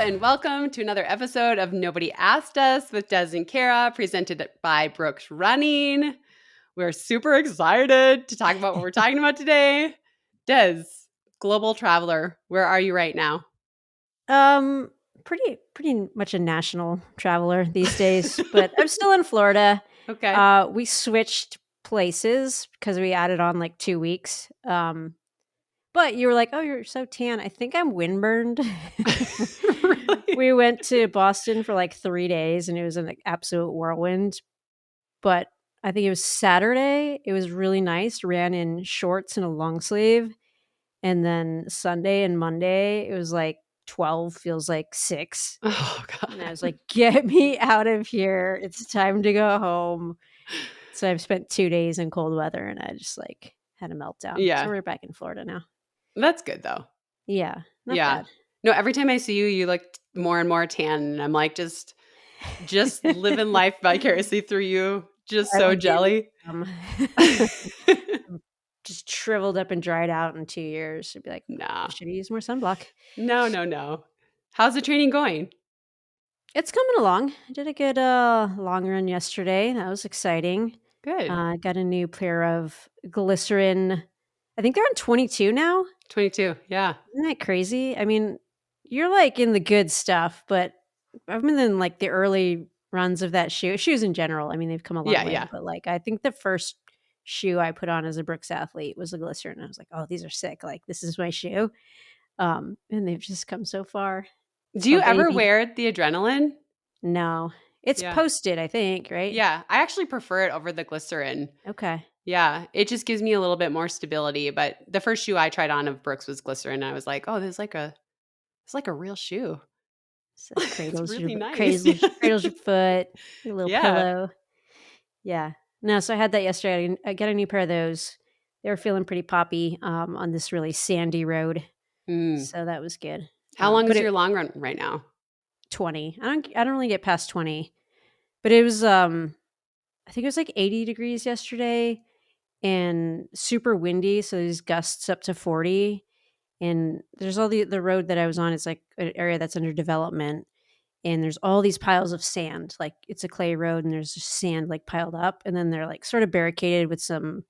and welcome to another episode of Nobody Asked Us with Des and Kara, presented by Brooks Running. We're super excited to talk about what we're talking about today. Des, global traveler, where are you right now? Pretty much a national traveler these days, but I'm still in Florida. Okay. We switched places because we added on like 2 weeks. But you were like, "Oh, you're so tan." I think I'm windburned. Really? We went to Boston for like 3 days, and it was an absolute whirlwind. But I think it was Saturday. It was really nice. Ran in shorts and a long sleeve. And then Sunday and Monday, it was like 12 feels like 6. Oh, And I God. was like, "Get me out of here. It's time to go home." So I've spent 2 days in cold weather, and I just like had a meltdown. So Yeah. we're back in Florida now. That's good, though. Yeah, not Yeah. bad. No, every time I see you, you look more and more tan. And I'm like, just living life vicariously through you. Just I so would be. jelly. I'm just shriveled up and dried out in 2 years. I'd be like, Nah. should have used more sunblock. No. How's the training going? It's coming along. I did a good long run yesterday. That was exciting. Good. I got a new pair of glycerin. I think they're on 22 now. 22. Yeah. Isn't that crazy? I mean, you're like in the good stuff, but I've been in like the early runs of that shoes in general. I mean, they've come a long way, Yeah. but like I think the first shoe I put on as a Brooks athlete was a glycerin. I was like, "Oh, these are sick. Like this is my shoe." And they've just come so far. It's Do you called ever Baby. wear the adrenaline? No. It's Yeah. posted, I think, right? Yeah. I actually prefer it over the glycerin. Okay. Yeah. It just gives me a little bit more stability. But the first shoe I tried on of Brooks was glycerin. I was like, oh, it's like a real shoe. So It's cradles really your nice. cradles your foot, your little Yeah. pillow. Yeah. No, so I had that yesterday. I got a new pair of those. They were feeling pretty poppy on this really sandy road. Mm. So that was good. How long But is it your long run right now? 20. I don't really get past 20. But it was I think it was like 80 degrees yesterday and super windy, so these gusts up to 40. And there's all the road that I was on, it's like an area that's under development. And there's all these piles of sand. Like it's a clay road and there's just sand like piled up. And then they're like sort of barricaded with some,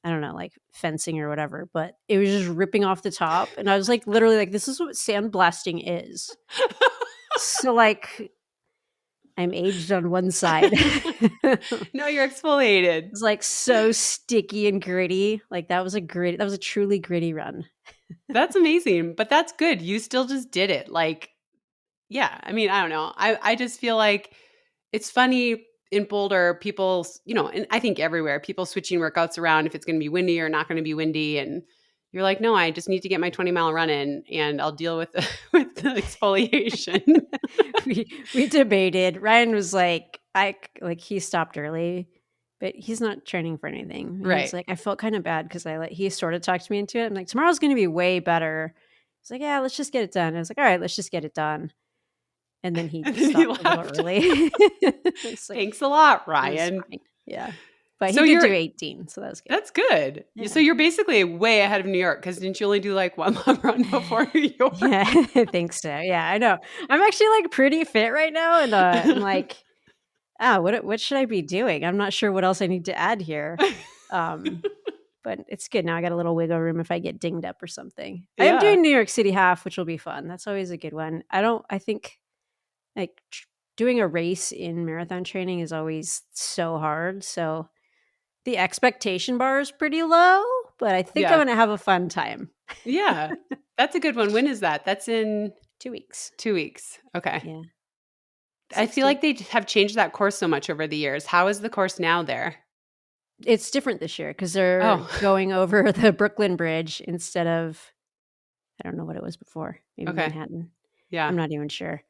I don't know, like fencing or whatever. But it was just ripping off the top. And I was like, literally, like, this is what sandblasting is. So, like, I'm aged on one side. No, you're exfoliated. It's like so sticky and gritty. Like that was a truly gritty run. That's amazing. But that's good. You still just did it. Like, yeah. I mean, I don't know. I just feel like it's funny in Boulder, people, and I think everywhere, people switching workouts around if it's going to be windy or not going to be windy. And you're like, no, I just need to get my 20-mile run in and I'll deal with with the exfoliation. we debated. Ryan was like, he stopped early, but he's not training for anything. He Right. was like, I felt kind of bad because he sort of talked me into it. I'm like, tomorrow's going to be way better. He's like, yeah, let's just get it done. I was like, all right, let's just get it done. And then he stopped a little early. Like, thanks a lot, Ryan. Yeah. But So he did do 18, so that was good. That's good. Yeah. So you're basically way ahead of New York because didn't you only do like one long run before New York? Yeah, I think so. Yeah, I know. I'm actually like pretty fit right now, and I'm like, what should I be doing? I'm not sure what else I need to add here. But it's good now. I got a little wiggle room if I get dinged up or something. I am doing New York City half, which will be fun. That's always a good one. I think like doing a race in marathon training is always so hard. So the expectation bar is pretty low, but I think I'm going to have a fun time. Yeah. That's a good one. When is that? That's in 2 weeks. 2 weeks. Okay. Yeah. I feel like they have changed that course so much over the years. How is the course now there? It's different this year because they're going over the Brooklyn Bridge instead of, I don't know what it was before. Maybe Manhattan. Yeah. I'm not even sure.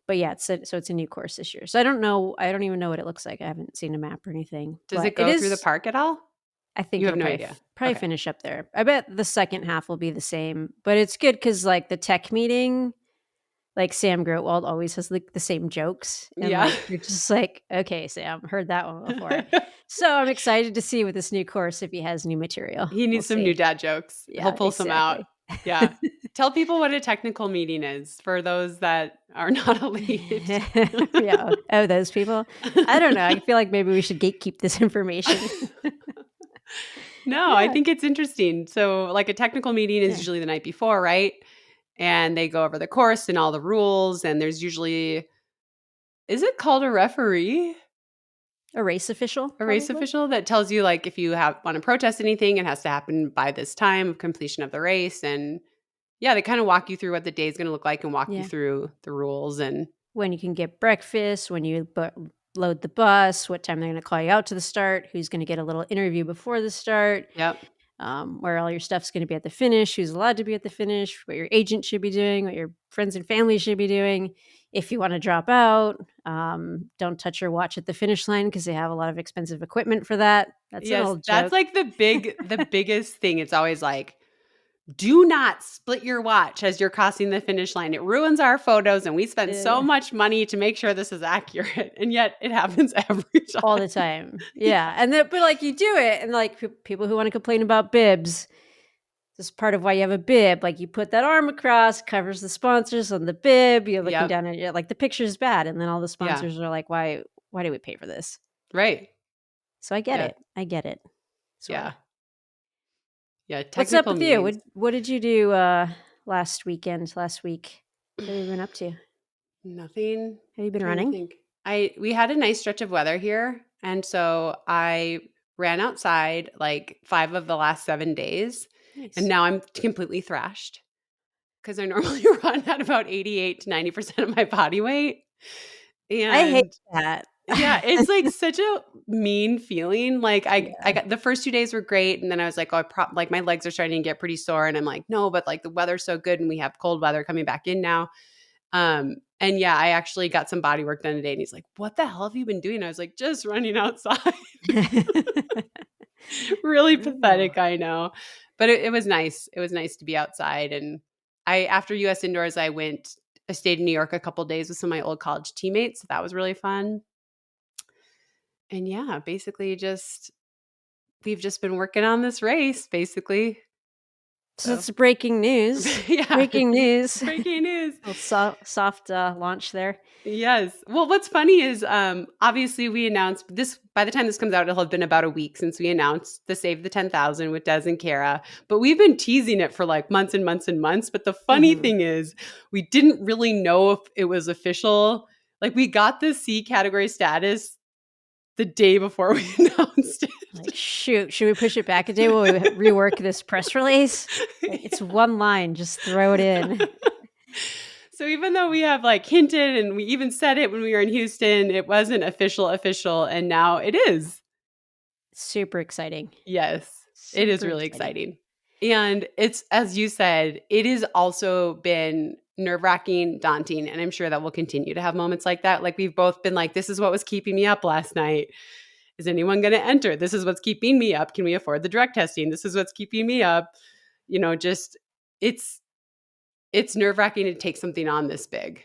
But yeah, so it's a new course this year. So I don't know. I don't even know what it looks like. I haven't seen a map or anything. Does it go through the park at all? I think you have no idea. Probably finish up there. I bet the second half will be the same. But it's good because like the tech meeting, like Sam Grotwald always has like the same jokes. And like, you're just like, okay, Sam, heard that one before. So I'm excited to see with this new course if he has new material. He needs some new dad jokes. Yeah, he'll pull some out. Yeah. Tell people what a technical meeting is for those that are not elite. Yeah. Oh, those people? I don't know. I feel like maybe we should gatekeep this information. No, I Yeah. think it's interesting. So, like a technical meeting is Yeah. usually the night before, right? And they go over the course and all the rules. And there's usually, is it called a referee? A race official, A race probably. official that tells you like if you have want to protest anything, it has to happen by this time of completion of the race. And yeah, they kind of walk you through what the day is going to look like and walk you Yeah. through the rules. And When you can get breakfast, when you load the bus, what time they're going to call you out to the start, who's going to get a little interview before the start, yep, where all your stuff's going to be at the finish, who's allowed to be at the finish, what your agent should be doing, what your friends and family should be doing. If you want to drop out, don't touch your watch at the finish line because they have a lot of expensive equipment for that. That's an yes, old that's joke. like the biggest thing. It's always like, do not split your watch as you're crossing the finish line. It ruins our photos, and we spend so Yeah. much money to make sure this is accurate. And yet it happens every All time. the time. Yeah. Yeah. And then, but like you do it, and like people who want to complain about bibs, this is part of why you have a bib. Like you put that arm across, covers the sponsors on the bib. You're looking Yep. down at it, like the picture's bad. And then all the Yeah. sponsors are like, why do we pay for this? Right. So I get Yeah. it. I get it. Sort of. Yeah. Yeah. What's up Technical with you? meetings. What did you do last weekend, last week? What have you been up to? Nothing. Have you been Trying to running? think. We had a nice stretch of weather here, and so I ran outside like 5 of the last 7 days, and Nice. now I'm completely thrashed because I normally run at about 88 to 90% of my body weight. I hate And that. yeah, it's like such a mean feeling. Like I Yeah. got the first 2 days were great, and then I was like, "Oh, like my legs are starting to get pretty sore," and I'm like, "No, but like the weather's so good, and we have cold weather coming back in now." And yeah, I actually got some body work done today, and he's like, "What the hell have you been doing?" I was like, "Just running outside." Really Oh. pathetic, I know, but it was nice. It was nice to be outside, and after US indoors, I stayed in New York a couple days with some of my old college teammates. So that was really fun. And yeah, basically just we've just been working on this race, basically. So So it's breaking news. yeah, Breaking news. breaking news. Little soft launch there. Yes. Well, what's funny is obviously we announced this by the time this comes out, it'll have been about a week since we announced the Save the 10,000 with Des and Kara. But we've been teasing it for like months and months and months. But the funny Mhm. thing is, we didn't really know if it was official. Like we got the C category status the day before we announced Like, shoot, should we push it back a day while we rework this press release? Like, it's it. one line, just throw it in. So even though we have like hinted and we even said it when we were in Houston, it wasn't official, and now it is. Super exciting. Yes, it is Super really exciting. exciting. And it's, as you said, it has also been nerve-wracking, daunting, and I'm sure that we'll continue to have moments like that. Like we've both been like, this is what was keeping me up last night. Is anyone going to enter? This is what's keeping me up. Can we afford the direct testing? This is what's keeping me up. Just it's nerve-wracking to take something on this big.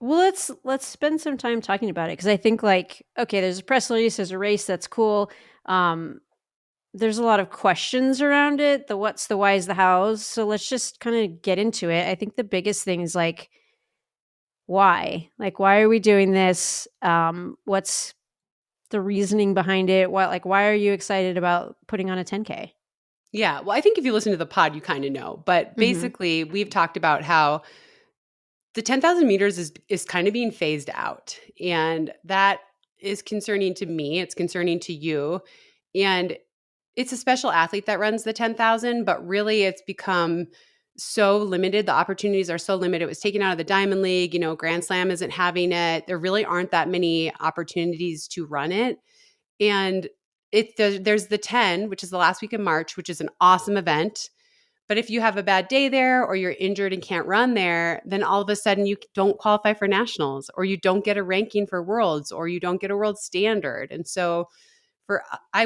Well, let's spend some time talking about it because I think like, okay, there's a press release, there's a race, that's cool. Um, there's a lot of questions around it, the what's, the why's, the how's. So let's just kind of get into it. I think the biggest thing is like, why? Like, why are we doing this? What's the reasoning behind it? Why are you excited about putting on a 10K? Yeah. Well, I think if you listen to the pod, you kind of know. But Mhm. basically, we've talked about how the 10,000 meters is kind of being phased out. And that is concerning to me. It's concerning to you. And it's a special athlete that runs the 10,000, but really it's become so limited. The opportunities are so limited. It was taken out of the Diamond League. Grand Slam isn't having it. There really aren't that many opportunities to run it. And there's the 10, which is the last week of March, which is an awesome event. But if you have a bad day there or you're injured and can't run there, then all of a sudden you don't qualify for nationals or you don't get a ranking for worlds or you don't get a world standard. And so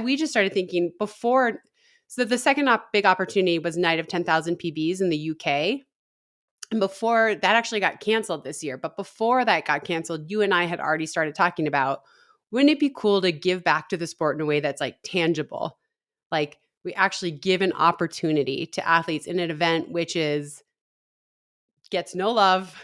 we just started thinking before. So the second big opportunity was Night of 10,000 PBs in the UK. And before that actually got canceled this year, but before that got canceled, you and I had already started talking about, wouldn't it be cool to give back to the sport in a way that's like tangible? Like We actually give an opportunity to athletes in an event which is gets no love,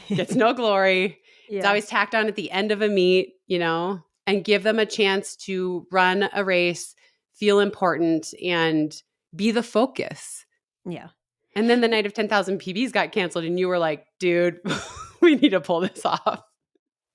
gets no glory. It's Yeah. always tacked on at the end of a meet, and give them a chance to run a race, feel important, and be the focus. Yeah. And then the night of 10,000 PBs got canceled, and you were like, dude, we need to pull this off.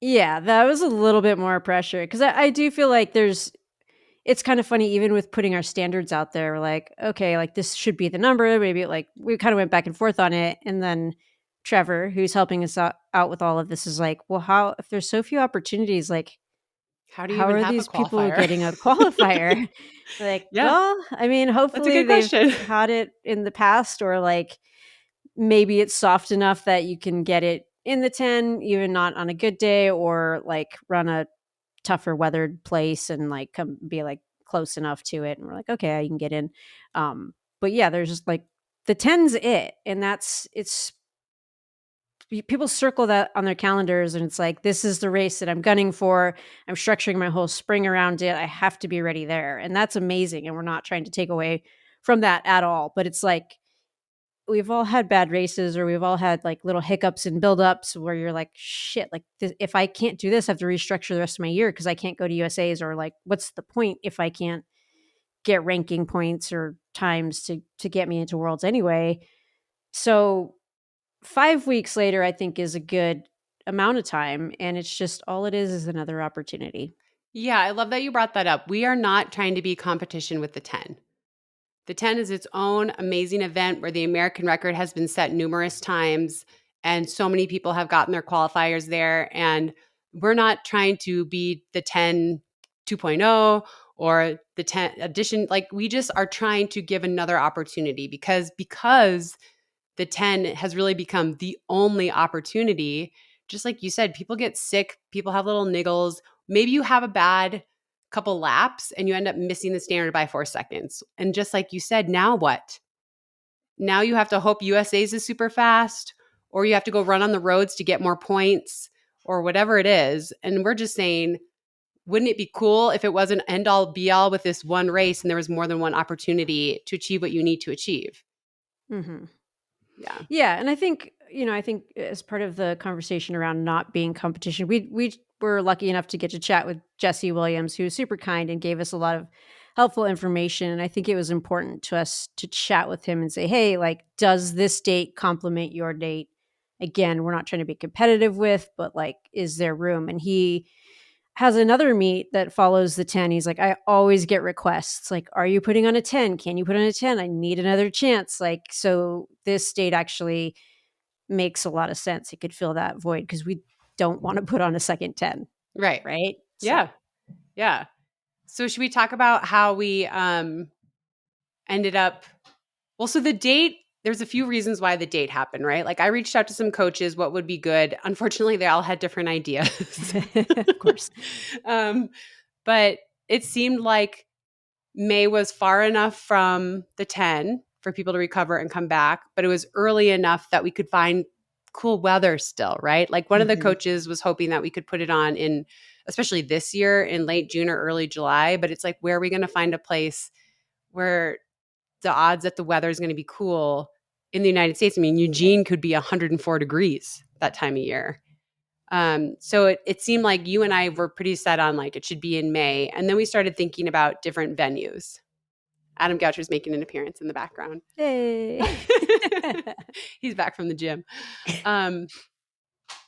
Yeah, that was a little bit more pressure because I do feel like it's kind of funny, even with putting our standards out there, we're like, okay, like this should be the number. Maybe like we kind of went back and forth on it. And then Trevor, who's helping us out with all of this, is like, well, how, if there's so few opportunities, like, How do you how even are have a these people qualifier? getting a qualifier? Like, Yeah, well, I mean, that's a hopefully good they've question. had it in the past, or like maybe it's soft enough that you can get it in the 10, even not on a good day, or like run a tougher weathered place and like come be like close enough to it. And we're like, okay, I can get in. But yeah, there's just like the 10's it. And it's people circle that on their calendars and it's like, this is the race that I'm gunning for. I'm structuring my whole spring around it. I have to be ready there. And that's amazing. And we're not trying to take away from that at all. But it's like, we've all had bad races, or we've all had like little hiccups and buildups where you're like, shit, like if I can't do this, I have to restructure the rest of my year because I can't go to USA's, or like, what's the point if I can't get ranking points or times to get me into worlds anyway? So 5 weeks later, I think is a good amount of time. And it's just all it is another opportunity. Yeah, I love that you brought that up. We are not trying to be competition with the 10. The 10 is its own amazing event where the American record has been set numerous times, and so many people have gotten their qualifiers there. And we're not trying to be the 10 2.0 or the 10 addition. Like, we just are trying to give another opportunity because the 10 has really become the only opportunity. Just like you said, people get sick, people have little niggles. Maybe you have a bad couple laps and you end up missing the standard by 4 seconds. And just like you said, now what? Now you have to hope USA's is super fast, or you have to go run on the roads to get more points, or whatever it is. And we're just saying, wouldn't it be cool if it wasn't end all be all with this one race and there was more than one opportunity to achieve what you need to achieve? Mm-hmm. Yeah. Yeah, and I think as part of the conversation around not being competition, we were lucky enough to get to chat with Jesse Williams, who was super kind and gave us a lot of helpful information. And I think it was important to us to chat with him and say, hey, like, does this date complement your date? Again, we're not trying to be competitive with, but like, is there room? And he has another meet that follows the 10. He's like, I always get requests like, are you putting on a 10? Can you put on a 10? I need another chance. Like, so this date actually makes a lot of sense. It could fill that void because we don't want to put on a second 10, Right. right? So, Yeah. Yeah. So should we talk about how we ended up well, so the date, there's a few reasons why the date happened, right? Like, I reached out to some coaches, what would be good. Unfortunately, they all had different ideas. of course. um, but it seemed like May was far enough from the 10 for people to recover and come back, but it was early enough that we could find cool weather still, right? Like, one of the Mhm. coaches was hoping that we could put it on in, especially this year, in late June or early July. But it's like, where are we going to find a place where the odds that the weather is going to be cool in the United States? I mean, Eugene could be 104 degrees that time of year. So it seemed like you and I were pretty set on like it should be in May. And then we started thinking about different venues. Adam Goucher's making an appearance in the background. Hey. He's back from the gym. Um,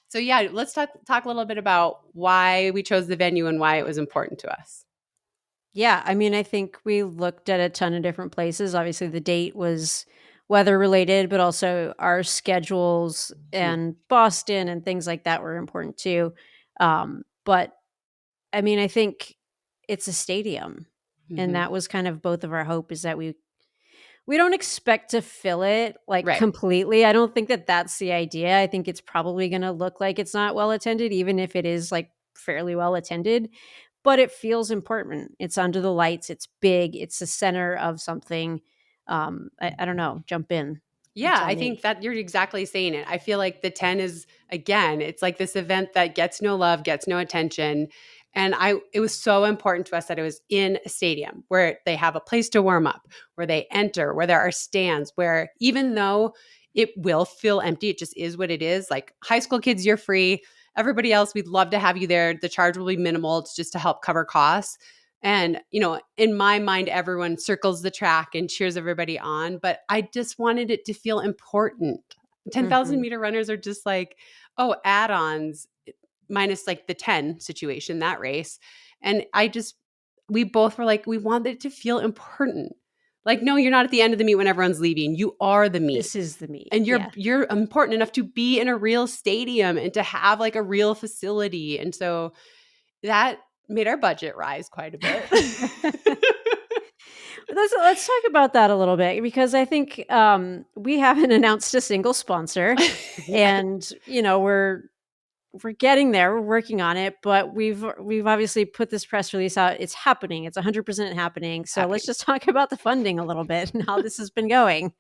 so yeah, let's talk a little bit about why we chose the venue and why it was important to us. Yeah, I mean, I think we looked at a ton of different places. Obviously, the date was weather related, but also our schedules and Boston and things like that were important too. But I mean, I think it's a stadium, and Mm-hmm. that was kind of both of our hope is that we don't expect to fill it like Right. completely. I don't think that that's the idea. I think it's probably going to look like it's not well attended, even if it is like fairly well attended. But it feels important. It's under the lights. It's big. It's the center of something. I don't know. Jump in. You Yeah, tell I think me. that you're exactly saying it. I feel like the 10 is, again, it's like this event that gets no love, gets no attention. And it was so important to us that it was in a stadium where they have a place to warm up, where they enter, where there are stands, where even though it will feel empty, it just is what it is. Like high school kids, you're free. Everybody else, we'd love to have you there. The charge will be minimal. It's just to help cover costs. And, in my mind, everyone circles the track and cheers everybody on. But I just wanted it to feel important. 10,000 Mhm. meter runners are just like, oh, add ons minus like the 10 situation, that race. And we both were like, we want it to feel important. Like, no, you're not at the end of the meet when everyone's leaving. You are the meet. This is the meat. And you're Yeah. you're important enough to be in a real stadium and to have like a real facility. And so that made our budget rise quite a bit. Let's talk about that a little bit because I think we haven't announced a single sponsor, Yeah, and we're getting there. We're working on it, but we've obviously put this press release out. It's happening. It's 100% happening. it's So let's happening. just talk about the funding a little bit and how this has been going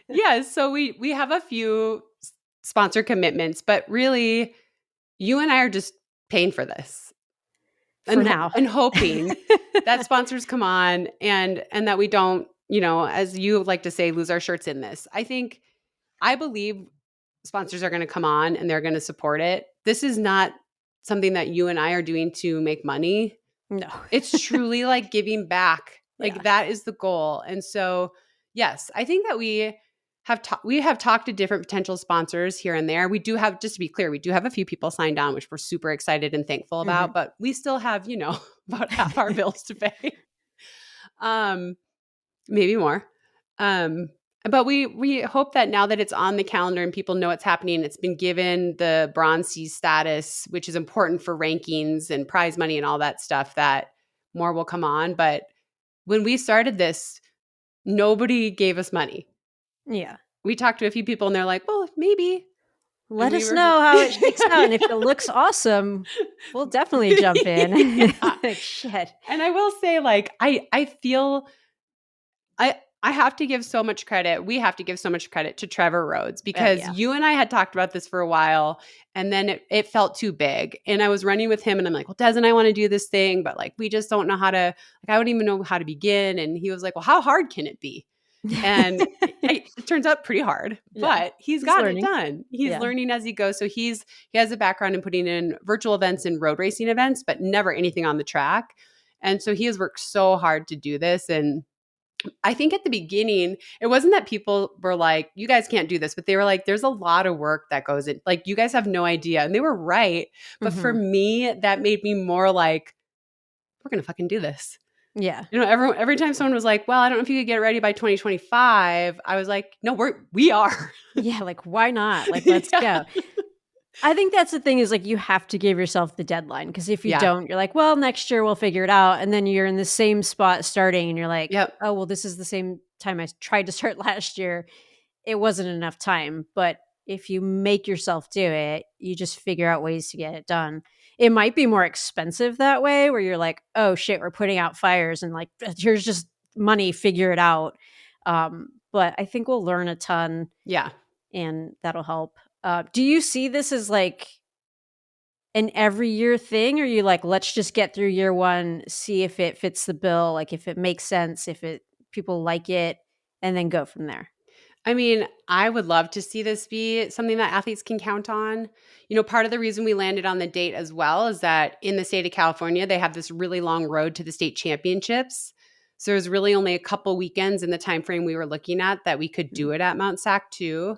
Yeah, so we have a few sponsor commitments, but really you and I are just paying for this. for now. And hoping that sponsors come on and that we don't, as you like to say, lose our shirts in this. I believe sponsors are going to come on and they're going to support it. This is not something that you and I are doing to make money. No. It's truly like giving back. Yeah. Like that is the goal. And so, yes, I think that we have talked to different potential sponsors here and there. We do have, just to be clear, we do have a few people signed on, which we're super excited and thankful Mhm. about, but we still have, about half our bills to pay. Um, Maybe more. Um, but we hope that now that it's on the calendar and people know it's happening, it's been given the Bronze C status, which is important for rankings and prize money and all that stuff, that more will come on. But when we started this, nobody gave us money. Yeah. We talked to a few people and they're like, well, maybe. And Let we us were just, know how it shakes out, and if it looks awesome, we'll definitely jump in. yeah. Like, shit. And I will say, like, I feel I have to give so much credit. We have to give so much credit to Trevor Rhodes Oh, because yeah. you and I had talked about this for a while and then it felt too big. And I was running with him and I'm like, well, Des and I want to do this thing, but like, we just don't know how to, like, I don't even know how to begin. And he was like, well, how hard can it be? And it turns out pretty hard, Yeah. but he's He's gotten it learning. done. He's Yeah. learning as he goes. So he has a background in putting in virtual events and road racing events, but never anything on the track. And so he has worked so hard to do this. And I think at the beginning, it wasn't that people were like, you guys can't do this, but they were like, there's a lot of work that goes in. Like, you guys have no idea. And they were right. But for Mhm. me, that made me more like, we're going to fucking do this. Yeah. Every time someone was like, well, I don't know if you could get ready by 2025, I was like, no, we are. Yeah, like, why not? Like, let's Yeah. go. I think that's the thing is, like, you have to give yourself the deadline because if you Yeah. don't, you're like, "Well, next year we'll figure it out," and then you're in the same spot starting, and you're like, Yep. "Oh, well, this is the same time I tried to start last year. It wasn't enough time." But if you make yourself do it, you just figure out ways to get it done. It might be more expensive that way where you're like, "Oh, shit, we're putting out fires," and, like, here's just money, figure it out. But I think we'll learn a ton, Yeah. and that'll help. Do you see this as like an every year thing? Or are you like, let's just get through year one, see if it fits the bill, like if it makes sense, if it people like it, and then go from there? I mean, I would love to see this be something that athletes can count on. Part of the reason we landed on the date as well is that in the state of California, they have this really long road to the state championships. So there's really only a couple weekends in the time frame we were looking at that we could Mm. do it at Mount Sac too.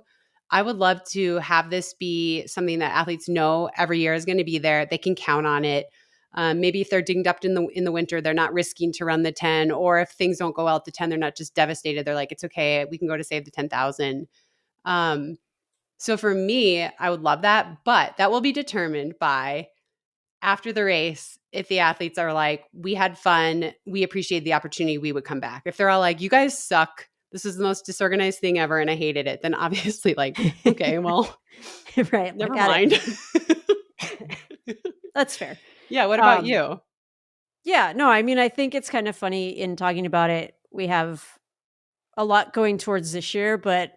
I would love to have this be something that athletes know every year is going to be there. They can count on it. Maybe if they're dinged up in the winter, they're not risking to run the 10, or if things don't go well at the 10, they're not just devastated. They're like, it's okay, we can go to save the 10,000. Um, so for me, I would love that, but that will be determined by after the race. If the athletes are like, we had fun, we appreciate the opportunity, we would come back. If they're all like, you guys suck, this is the most disorganized thing ever and I hated it, then obviously, like, okay, well, Right, like, never got it. mind. That's fair. Yeah, what about Um, you? yeah, no, I mean, I think it's kind of funny in talking about it. We have a lot going towards this year, but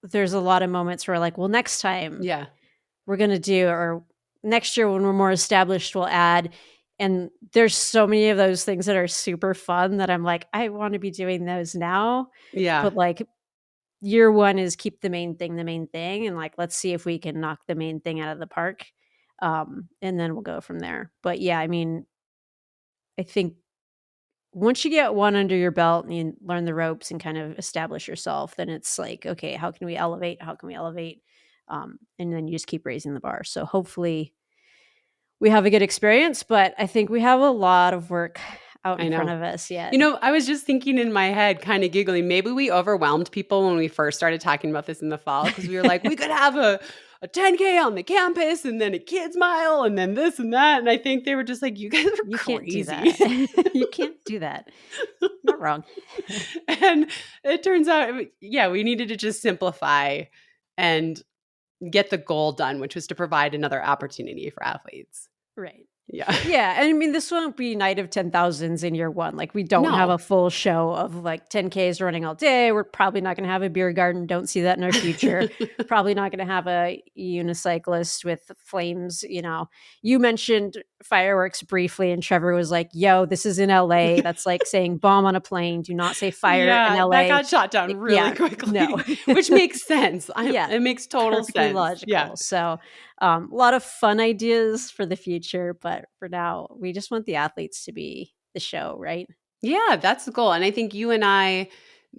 there's a lot of moments where like, well, next time Yeah. we're gonna do, or next year when we're more established, we'll add. And there's so many of those things that are super fun that I'm like, I want to be doing those now. Yeah, But like year one is keep the main thing. And like, let's see if we can knock the main thing out of the park. And then we'll go from there. But yeah, I mean, I think once you get one under your belt and you learn the ropes and kind of establish yourself, then it's like, okay, how can we elevate? How can we elevate? And then you just keep raising the bar. So hopefully we have a good experience, but I think we have a lot of work out I in front know. of us You yet. know, I was just thinking in my head, kind of giggling, maybe we overwhelmed people when we first started talking about this in the fall because we were like, we could have a 10K on the campus and then a kids mile and then this and that. And I think they were just like, you guys are You can't do crazy. that. You can't do that. Not wrong. And it turns out, yeah, we needed to just simplify and get the goal done, which was to provide another opportunity for athletes. Right. Yeah. Yeah, and I mean, this won't be night of 10,000s in year one. Like, we don't have No. a full show of like 10Ks running all day. We're probably not going to have a beer garden. Don't see that in our future. Probably not going to have a unicyclist with flames. You know, you mentioned fireworks briefly, and Trevor was like, yo, this is in LA. That's like saying bomb on a plane. Do not say fire in Yeah, that LA. got shot down really Yeah, no. quickly, which makes sense. Yeah, It makes total perfectly sense. Yeah. logical. So, a lot of fun ideas for the future, but for now, we just want the athletes to be the show, right? Yeah, that's the goal. And I think you and I,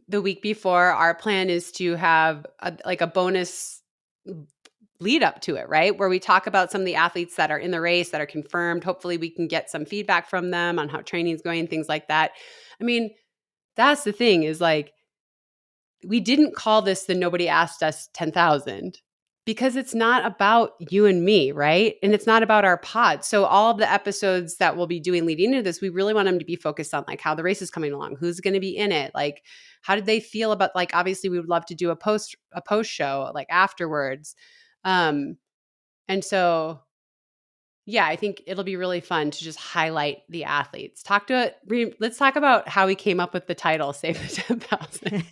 the week before, our plan is to have like a bonus lead up to it, right? Where we talk about some of the athletes that are in the race that are confirmed. Hopefully, we can get some feedback from them on how training's going, things like that. I mean, that's the thing is like, we didn't call this the Nobody Asked Us 10,000 because it's not about you and me, right? And it's not about our pod. So all of the episodes that we'll be doing leading into this, we really want them to be focused on like how the race is coming along, who's going to be in it, like how did they feel about like obviously we would love to do a post show like afterwards. Um and so yeah, I think it'll be really fun to just highlight the athletes. Let's talk about how we came up with the title Save the 10,000.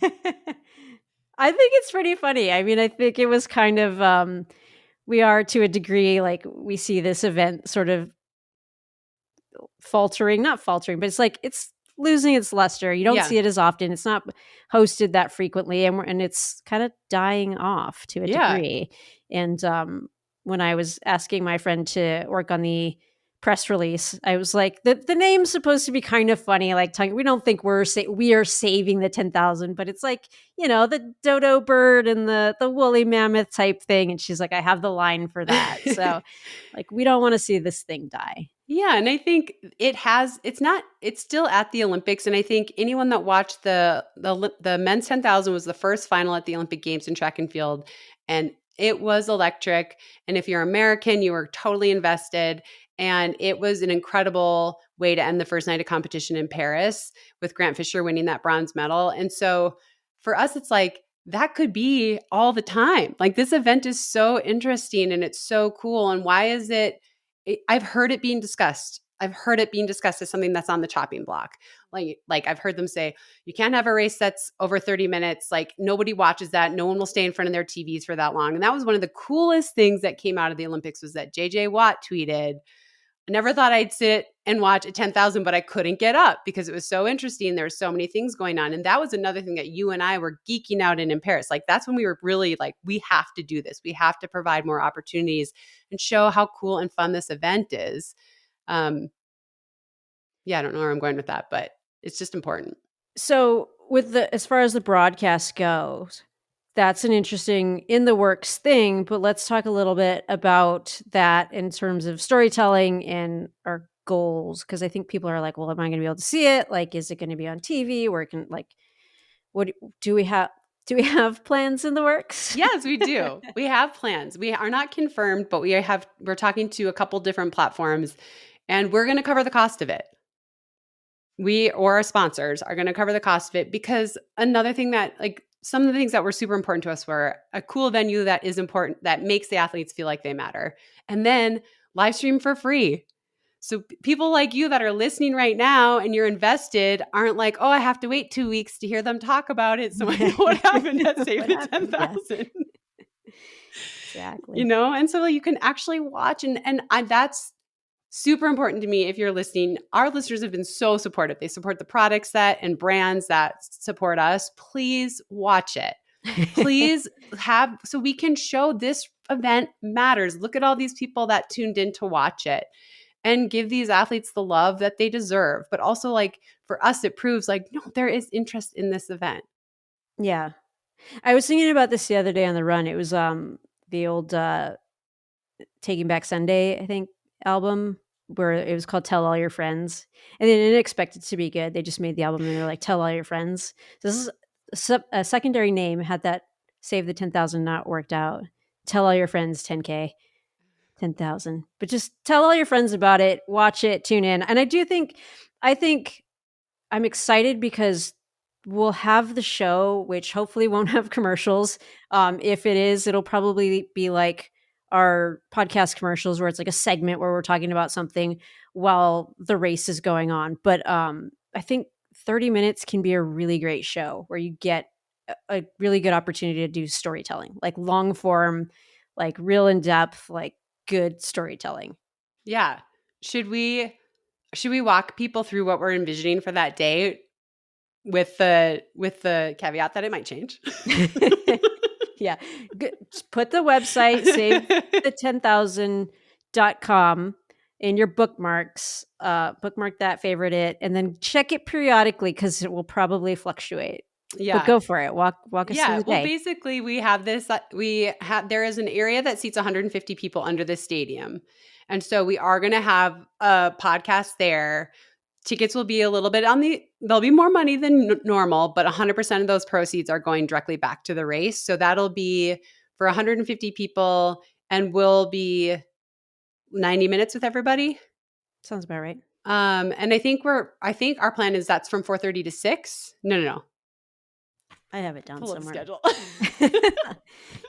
I think it's pretty funny. I mean, I think it was kind of we are to a degree like we see this event sort of not faltering, but it's like it's losing its luster. You don't Yeah. see it as often. It's not hosted that frequently, and it's kind of dying off to a Yeah. degree. And when I was asking my friend to work on the press release, I was like, the name's supposed to be kind of funny. Like, we don't think we are saving the 10,000, but it's like, you know, the dodo bird and the woolly mammoth type thing. And she's like, I have the line for that. So, like, we don't want to see this thing die. Yeah, and I think it's still at the Olympics, and I think anyone that watched the men's 10,000 was the first final at the Olympic Games in track and field, and it was electric. And if you're American, you were totally invested, and it was an incredible way to end the first night of competition in Paris with Grant Fisher winning that bronze medal. And so for us, it's like that could be all the time. Like this event is so interesting and it's so cool. And why is I've heard it being discussed. I've heard it being discussed as something that's on the chopping block. Like I've heard them say, you can't have a race that's over 30 minutes. Like nobody watches that. No one will stay in front of their TVs for that long. And that was one of the coolest things that came out of the Olympics was that JJ Watt tweeted, I never thought I'd sit and watch a 10,000, but I couldn't get up because it was so interesting. There were so many things going on. And that was another thing that you and I were geeking out in Paris. Like that's when we were really like, we have to do this. We have to provide more opportunities and show how cool and fun this event is. Yeah, I don't know where I'm going with that, but it's just important. So as far as the broadcast goes, that's an interesting in the works thing, but let's talk a little bit about that in terms of storytelling and our goals. Cause I think people are like, well, am I going to be able to see it? Like, is it going to be on TV where it can like, what do we have? Do we have plans in the works? Yes, we do. We have plans. We are not confirmed, but we're talking to a couple different platforms and we're going to cover the cost of it. We or our sponsors are going to cover the cost of it because another thing that like some of the things that were super important to us were a cool venue that is important, that makes the athletes feel like they matter. And then live stream for free. So people like you that are listening right now and you're invested aren't like, oh, I have to wait 2 weeks to hear them talk about it. So I know what happened at Save the 10,000. Exactly. You know, and so you can actually watch that's super important to me if you're listening. Our listeners have been so supportive. They support the products that and brands that support us. Please watch it. Please have so we can show this event matters. Look at all these people that tuned in to watch it and give these athletes the love that they deserve. But also, like, for us, it proves like, no, there is interest in this event. Yeah. I was thinking about this the other day on the run. It was the old Taking Back Sunday, I think, album where it was called Tell All Your Friends. And they didn't expect it to be good. They just made the album and they're like, Tell All Your Friends. This is a secondary name, had that Save the 10,000 not worked out. Tell All Your Friends 10K, 10,000. But just tell all your friends about it, watch it, tune in. And I think I'm excited because we'll have the show, which hopefully won't have commercials. If it is, it'll probably be like our podcast commercials where it's like a segment where we're talking about something while the race is going on. But I think 30 minutes can be a really great show where you get a really good opportunity to do storytelling, like long form, like real in depth, like good storytelling. Yeah. Should we walk people through what we're envisioning for that day with the caveat that it might change? Yeah. Just put the website, save the 10,000.com in your bookmarks, bookmark that, favorite it, and then check it periodically because it will probably fluctuate. But Yeah. go for it. Walk us through Yeah. the Well, day. basically, we have this. There is an area that seats 150 people under the stadium, and so we are going to have a podcast there. Tickets will be a little bit there'll be more money than normal, but 100% of those proceeds are going directly back to the race. So that'll be for 150 people and will be 90 minutes with everybody. Sounds about right. And I think our plan is that's from 4:30 to 6. No. I have it down Pull up the somewhere. schedule.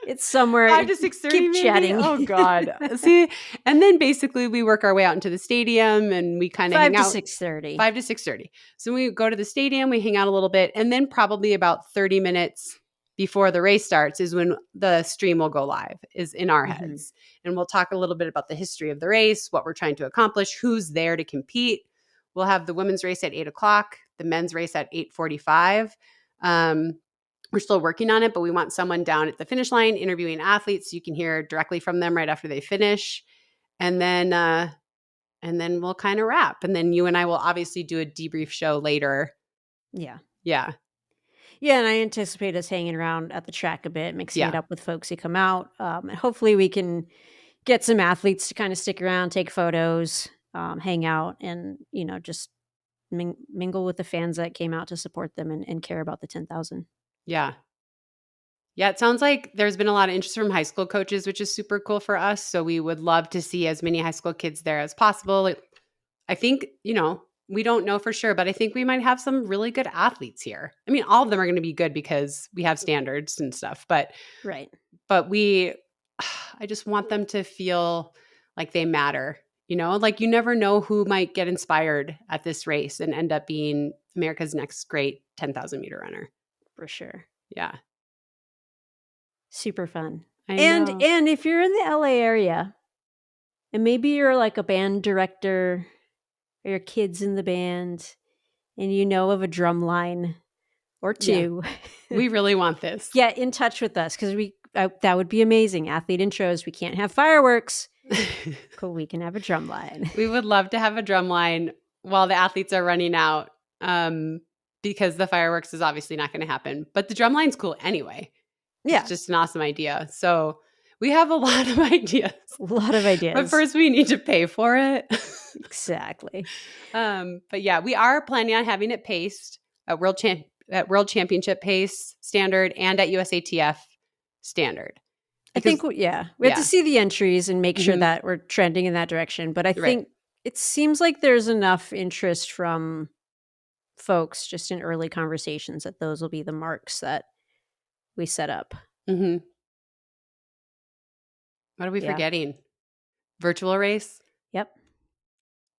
It's somewhere. 5 to 6:30 Keep maybe? chatting. Oh god. See, and then basically we work our way out into the stadium and we kind of 5 hang to out 6:30. 5 to 6:30. So we go to the stadium, we hang out a little bit, and then probably about 30 minutes before the race starts is when the stream will go live, is in our Mhm. heads. And we'll talk a little bit about the history of the race, what we're trying to accomplish, who's there to compete. We'll have the women's race at 8 o'clock, the men's race at 8:45. We're still working on it, but we want someone down at the finish line interviewing athletes so you can hear directly from them right after they finish. And then we'll kind of wrap. And then you and I will obviously do a debrief show later. Yeah. Yeah. Yeah, and I anticipate us hanging around at the track a bit, mixing it Yeah. up with folks who come out. And hopefully we can get some athletes to kind of stick around, take photos, hang out, and, just mingle with the fans that came out to support them and care about the 10,000. Yeah. Yeah. It sounds like there's been a lot of interest from high school coaches, which is super cool for us. So we would love to see as many high school kids there as possible. I think, we don't know for sure, but I think we might have some really good athletes here. I mean, all of them are going to be good because we have standards and stuff, Right. but I just want them to feel like they matter. Like you never know who might get inspired at this race and end up being America's next great 10,000 meter runner. For sure. Yeah. Super fun. I And know. and if you're in the LA area and maybe you're like a band director or your kids in the band and you know of a drum line or Yeah. two, We really want this. get in touch with us because that would be amazing. Athlete intros. We can't have fireworks, but we can have a drum line. We would love to have a drum line while the athletes are running out, because the fireworks is obviously not going to happen. But the drum line's cool anyway. Yeah, It's just an awesome idea. So we have a lot of ideas. a lot of ideas. But first we need to pay for it. Exactly. But yeah, we are planning on having it paced at World Championship pace standard and at USATF standard. I Because, think, we have to see the entries and make sure Mhm. that we're trending in that direction. But I Right. think it seems like there's enough interest from folks just in early conversations that those will be the marks that we set up. Mhm. What are we Yeah. forgetting? Virtual race? Yep.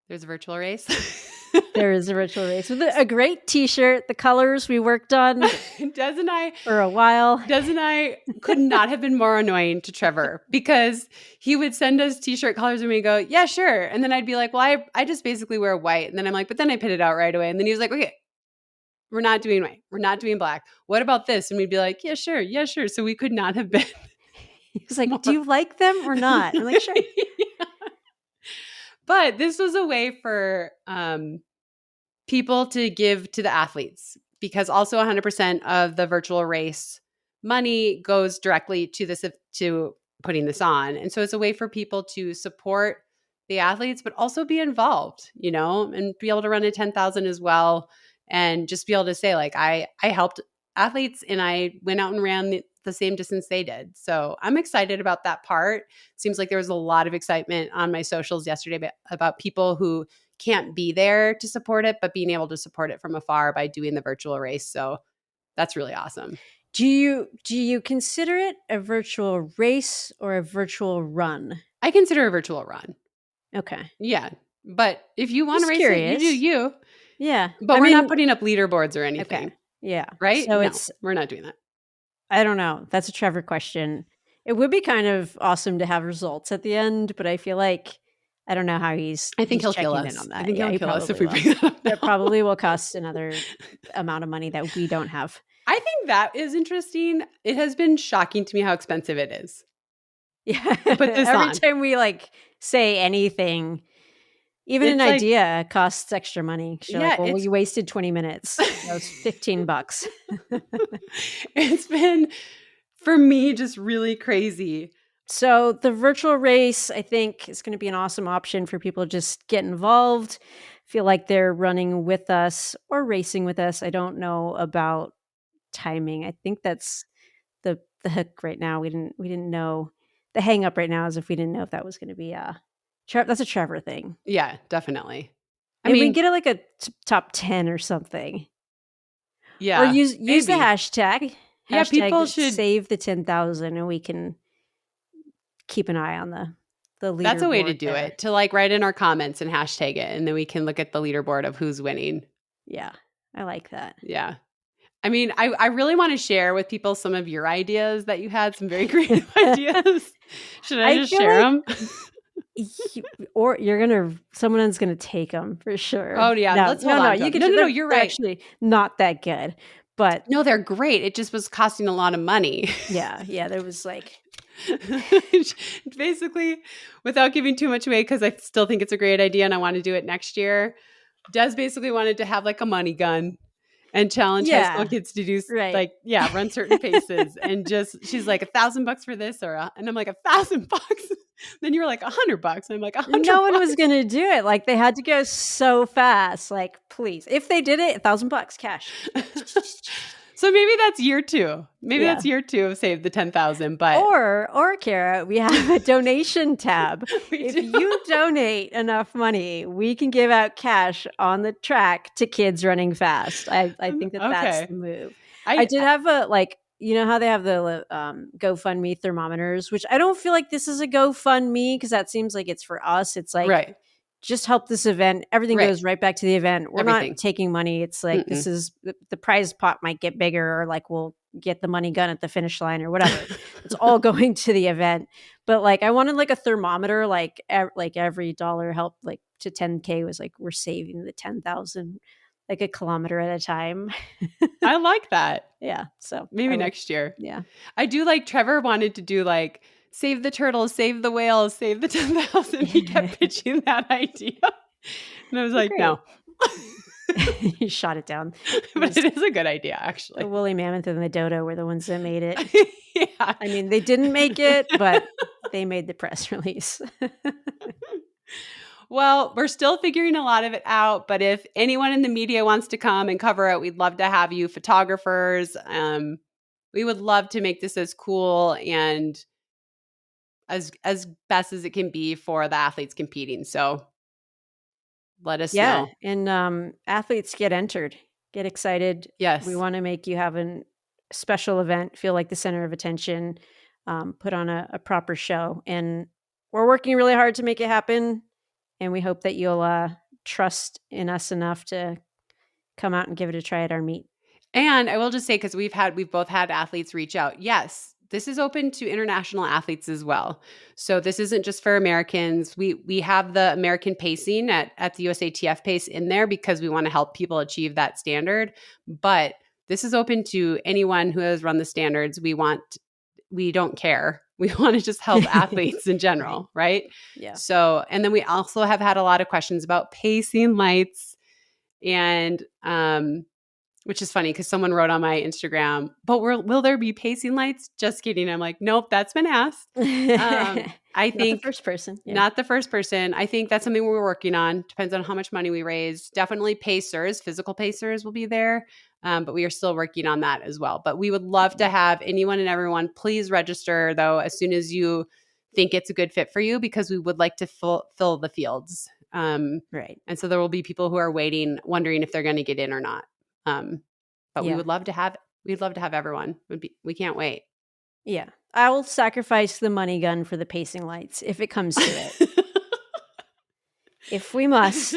There's a virtual race. There is a virtual race with a great T-shirt, the colors we worked on Des and I for a while. Des and I could not have been more annoying to Trevor because he would send us t-shirt colors and we go, yeah, sure. And then I'd be like, well, I just basically wear white. And then I'm like, but then I put it out right away. And then he was like, okay, we're not doing white. We're not doing black. What about this? And we'd be like, yeah, sure. Yeah, sure. So we could not have been He was like, "Do more. you like them or not?" I'm like, "Sure." Yeah. But this was a way for people to give to the athletes because also 100% of the virtual race money goes directly to this to putting this on. And so it's a way for people to support the athletes but also be involved, and be able to run a 10,000 as well and just be able to say like I helped athletes and I went out and ran the same distance they did. So I'm excited about that part. Seems like there was a lot of excitement on my socials yesterday about people who can't be there to support it, but being able to support it from afar by doing the virtual race. So that's really awesome. Do you consider it a virtual race or a virtual run? I consider a virtual run. Okay. Yeah. But if you want to Just race it, you do curious. you. Yeah. But I we're not mean, putting up leaderboards or okay. anything, Yeah. right? So No, it's we're not doing that. I don't know. That's a Trevor question. It would be kind of awesome to have results at the end, but I feel like I don't know how I think he's he'll kill checking in us. on I that. think Yeah, he'll he kill us if probably we will. bring that up That now. probably will cost another amount of money that we don't have. I think that is interesting. It has been shocking to me how expensive it is Yeah. to put this Every on. time we like say anything, even an It's like, idea costs extra money. 'Cause you're like, yeah, well, you wasted 20 minutes. That was $15. it's been for me just really crazy. So the virtual race, I think, is going to be an awesome option for people to just get involved, feel like they're running with us or racing with us. I don't know about timing. I think that's the hook right now. We didn't know the hang up right now is if we didn't know if that was going to be that's a Trevor thing. Yeah, definitely. I Maybe we can mean, get it like a top 10 or something. Or yeah, use the maybe. hashtag Yeah, people should save the 10,000 and we can keep an eye on the that's a way to leaderboard do there. it, to, like, write in our comments and hashtag it, and then we can look at the leaderboard of who's winning. Yeah, I like that. Yeah. I mean, I really wanna share with people some of your ideas that you had, some very creative ideas. Should I I just feel share like them? or someone's gonna take them for sure. Oh, yeah, No, let's hold no, no, on to you them. could No, no, no, they're you're they're right. actually not that good, but No, they're great. It just was costing a lot of money. yeah, there was like Basically, without giving too much away, because I still think it's a great idea and I wanna do it next year, Des basically wanted to have, like, a money gun and challenge high school yeah, kids to do right. like, yeah, run certain paces and just she's like $1,000 for this and I'm like $1,000. Then you were like $100. I'm like No one was $100. gonna do it, like, they had to go so fast, like, please. If they did it, $1,000 cash. So maybe that's year 2. Maybe Yeah. that's year 2 of Save the 10,000, but Or Kara, we have a donation tab. we If do. you donate enough money, we can give out cash on the track to kids running fast. I think that that's Okay. the move. I I did have a like, you know how they have the GoFundMe thermometers, which I don't feel like this is a GoFundMe because that seems like it's for us. It's like right. just help this event. Everything Right. goes right back to the event. We're not Everything. taking money. It's like this Mm-mm. is the prize pot might get bigger, or like we'll get the money gun at the finish line or whatever. It's all going to the event. But like I wanted like a thermometer, like like every dollar helped like to 10K was like we're saving the 10,000 like a kilometer at a time. I like that. Yeah. So I Maybe like next year. yeah. I do like Trevor wanted to do like save the turtles, save the whales, save the 10,000. He kept pitching that idea. And I was like, Great. no. You shot it down. It But was it is a good idea, the actually. woolly mammoth and the dodo were the ones that made it. Yeah. I mean, they didn't make it, but they made the press release. Well, we're still figuring a lot of it out, but if anyone in the media wants to come and cover it, we'd love to have you, photographers. We would love to make this as cool and as best as it can be for the athletes competing. So let us Yeah, know. and, athletes get entered, get excited. We Yes. wanna make you have an special event, feel like the center of attention, put on a proper show, and we're working really hard to make it happen, and we hope that you'll, trust in us enough to come out and give it a try at our meet. And I will just say, because we've both had athletes reach out. Yes, this is open to international athletes as well. So this isn't just for Americans. We have the American pacing at the USATF pace in there because we want to help people achieve that standard. But this is open to anyone who has run the standards. We don't care. We want to just help athletes in Right. general, right? Yeah. So, and then we also have had a lot of questions about pacing lights and which is funny because someone wrote on my Instagram, but will there be pacing lights? Just kidding. I'm like, nope, that's been asked. I Not the think first person. Yeah. not the first person. I think that's something we're working on. Depends on how much money we raise. Definitely pacers, physical pacers will be there. But we are still working on that as well. But we would love to have anyone and everyone. Please register, though, as soon as you think it's a good fit for you, because we would like to fill the fields. Right. And so there will be people who are waiting, wondering if they're going to get in or not. But Yeah. we'd love to have everyone. We can't wait. Yeah. I will sacrifice the money gun for the pacing lights if it comes to it. If we must.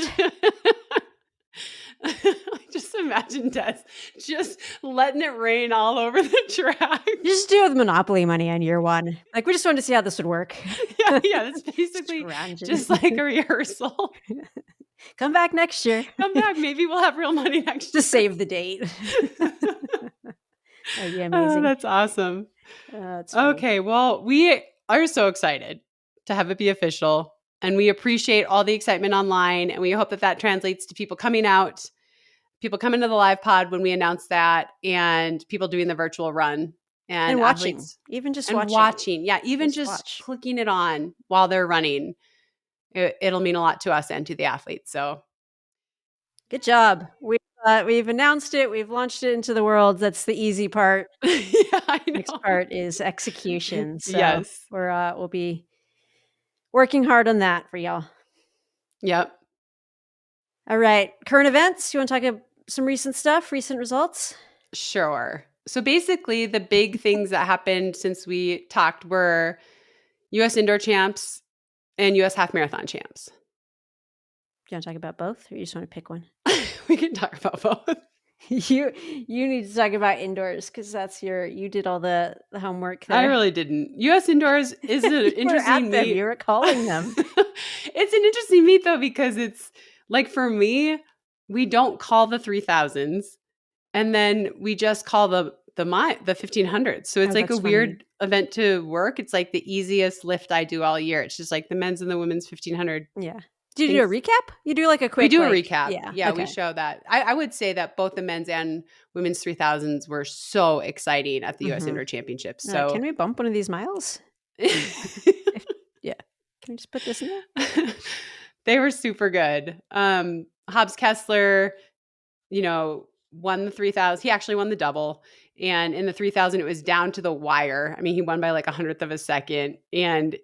Just imagine Des just letting it rain all over the track. Just do it with Monopoly money on year one. Like, we just wanted to see how this would work. Yeah, that's basically Scrounging. just like a rehearsal. Come back next year. Come back. Maybe we'll have real money next year. Just save the date. That'd be Oh, amazing. that's awesome. That's funny. Okay, well, we are so excited to have it be official, and we appreciate all the excitement online, and we hope that translates to people coming out, people coming to the live pod when we announce that, and people doing the virtual run And watching. athletes Even just and watching. Yeah, even just clicking it on while they're running. It'll mean a lot to us and to the athletes. So good job. We've announced it. We've launched it into the world. That's the easy part. yeah, I know. Next part is execution. So yes. we'll be working hard on that for y'all. Yep. All right. Current events. You want to talk about some recent stuff, recent results? Sure. So basically, the big things that happened since we talked were U.S. indoor champs and U.S. half marathon champs. Do you want to talk about both, or you just want to pick one? We can talk about both. You need to talk about indoors because you did all the homework there. I really didn't. U.S. indoors is an interesting meet. You were calling them. It's an interesting meet though, because it's like, for me, we don't call the 3000s, and then we just call the 1500s. So it's like a weird event to work. It's like the easiest lift I do all year. It's just like the men's and the women's 1500. Yeah. Do you do a recap? You do like a quick. We do a recap. Yeah, okay. We show that. I would say that both the men's and women's 3000s were so exciting at the U.S. Indoor Championships. So can we bump one of these miles? Yeah. Can we just put this in there? They were super good. Hobbs Kessler, won the 3000. He actually won the double. And in the 3000, it was down to the wire. I mean, he won by like 100th of a second. And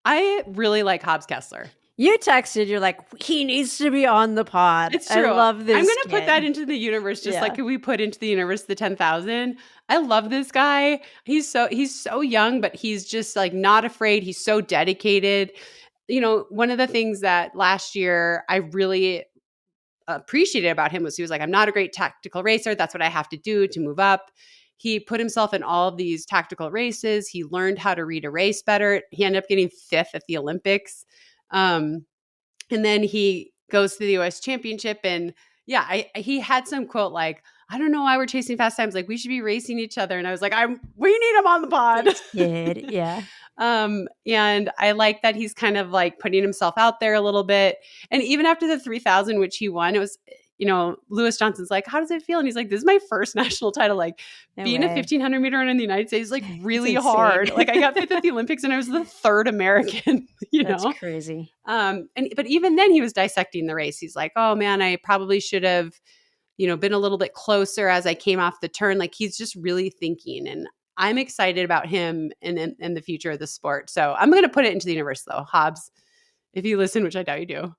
I really like Hobbs Kessler. You texted, you're like, he needs to be on the pod. It's true. I love this. I'm going to put that into the universe, just like we put into the universe the 10,000. I love this guy. He's so young, but he's just like not afraid. He's so dedicated. One of the things that last year I really appreciated about him was he was like, I'm not a great tactical racer. That's what I have to do to move up. He put himself in all of these tactical races. He learned how to read a race better. He ended up getting 5th at the Olympics. And then he goes to the US Championship, and he had some quote like, I don't know why we're chasing fast times. Like, we should be racing each other. And I was like, we need him on the pod. Yeah. And I like that he's kind of like putting himself out there a little bit. And even after the 3000, which he won, it was, Lewis Johnson's like, how does it feel? And he's like, this is my first national title. Like, being a 1500 meter runner in the United States is like really hard. Like, I got 5th at the Olympics and I was the 3rd American, That's crazy. But even then he was dissecting the race. He's like, oh man, I probably should have, been a little bit closer as I came off the turn. Like, he's just really thinking, and I'm excited about him and the future of the sport. So I'm going to put it into the universe though. Hobbs, if you listen, which I doubt you do,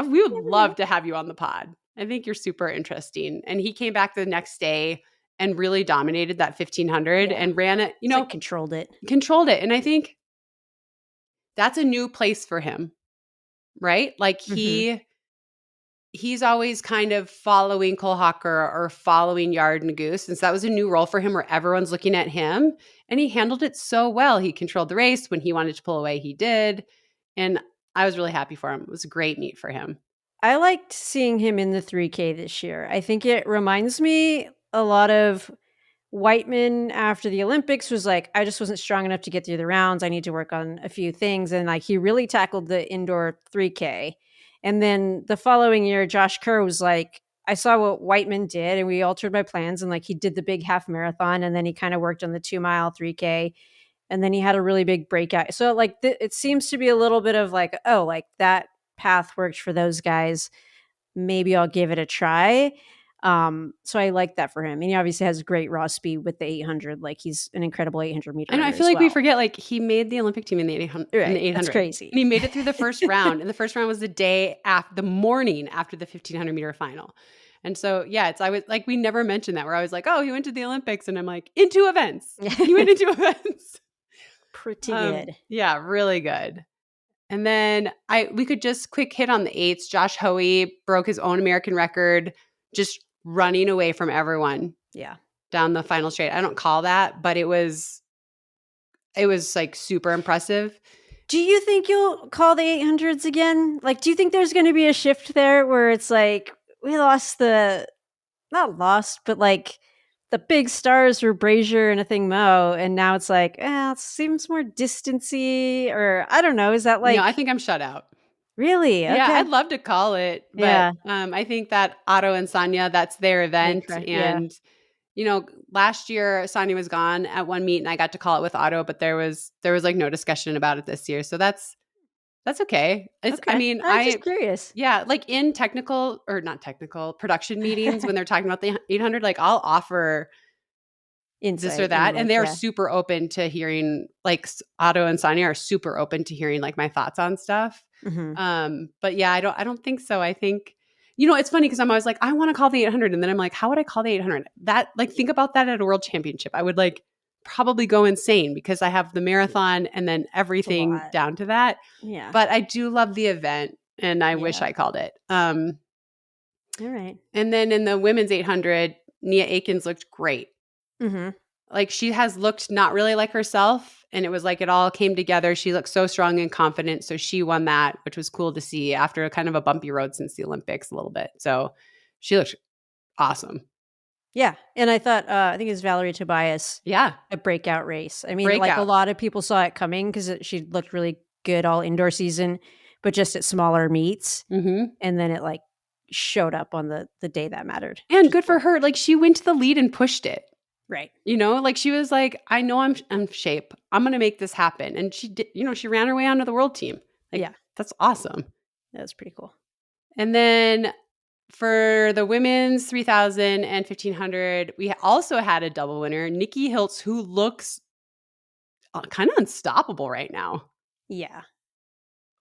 we would love to have you on the pod. I think you're super interesting. And he came back the next day and really dominated that 1500 and ran it, controlled it. And I think that's a new place for him. right? Like Mhm. he's always kind of following Cole Hawker or following Yard and Goose. And so that was a new role for him where everyone's looking at him. And he handled it so well. He controlled the race. When he wanted to pull away, he did. And I was really happy for him. It was a great meet for him. I liked seeing him in the 3K this year. I think it reminds me a lot of Whiteman after the Olympics was like, I just wasn't strong enough to get through the rounds. I need to work on a few things. And like he really tackled the indoor 3K. And then the following year, Josh Kerr was like, I saw what Whiteman did and we altered my plans. And like he did the big half marathon and then he kind of worked on the 2 mile 3K. And then he had a really big breakout. So like it seems to be a little bit of like, oh, like that path worked for those guys. Maybe I'll give it a try. So I like that for him. And he obviously has great raw speed with the 800. Like he's an incredible 800 meter I know. I runner feel as like we well. forget, like, he made the Olympic team in the 800. In the Right. That's 800. crazy. And he made it through the first round. And the first round was the day after, the morning after the 1500-meter final. And so, yeah, I was like, we never mentioned that. Where I was like, oh, he went to the Olympics. And I'm like, in 2 events. He went in 2 events. Pretty good. Yeah, really good. And then we could just quick hit on the eights. Josh Hoey broke his own American record, just running away from everyone Yeah. down the final straight. I don't call that, but it was like super impressive. Do you think you'll call the 800s again? Like, do you think there's going to be a shift there where it's like we lost not lost, but like the big stars were Brazier and a thing Mo, and now it's like, it seems more distancy, or I don't know. Is that No, like I think I'm shut out. really Yeah, okay? I'd love to call it, but Yeah, I think that Otto and Sonia, that's their they event. cry. Yeah, And last year Sonia was gone at one meet, and I got to call it with Otto, but there was like no discussion about it this year, so that's okay. I okay. mean, I'm just curious. yeah, like in technical or not technical production meetings when they're talking about the 800, like I'll offer this or Insight and that, and like, they're yeah, super open to hearing. Like Otto and Sonia are super open to hearing like my thoughts on stuff. hmm But yeah, I don't think so. I think it's funny because I'm always like, I want to call the 800, and then I'm like, how would I call the 800? That, like, think about that at a world championship. I would like probably go insane because I have the marathon and then it's a everything lot. down to that. Yeah, But I do love the event, and I wish yeah. I called it. All right. And then in the women's 800, Nia Akins looked great. Mm-hmm. Like, she has looked not really like herself, and it was like it all came together. She looked so strong and confident, so she won that, which was cool to see after a kind of a bumpy road since the Olympics a little bit. So she looked awesome. Yeah, and I thought I think it was Valerie Tobias, Yeah, a breakout race. I mean, like a breakout. lot of people saw it coming because she looked really good all indoor season, but just at smaller meets, Mhm. and then it like showed up on the day that mattered, which And is good for cool. her. Like, she went to the lead and pushed it. Right. Like, she was like, I know I'm in shape. I'm going to make this happen. And she did, she ran her way onto the world team. Like, Yeah, that's awesome. that was pretty cool. And then for the women's 3,000 and 1,500, we also had a double winner, Nikki Hiltz, who looks kind of unstoppable right now. Yeah.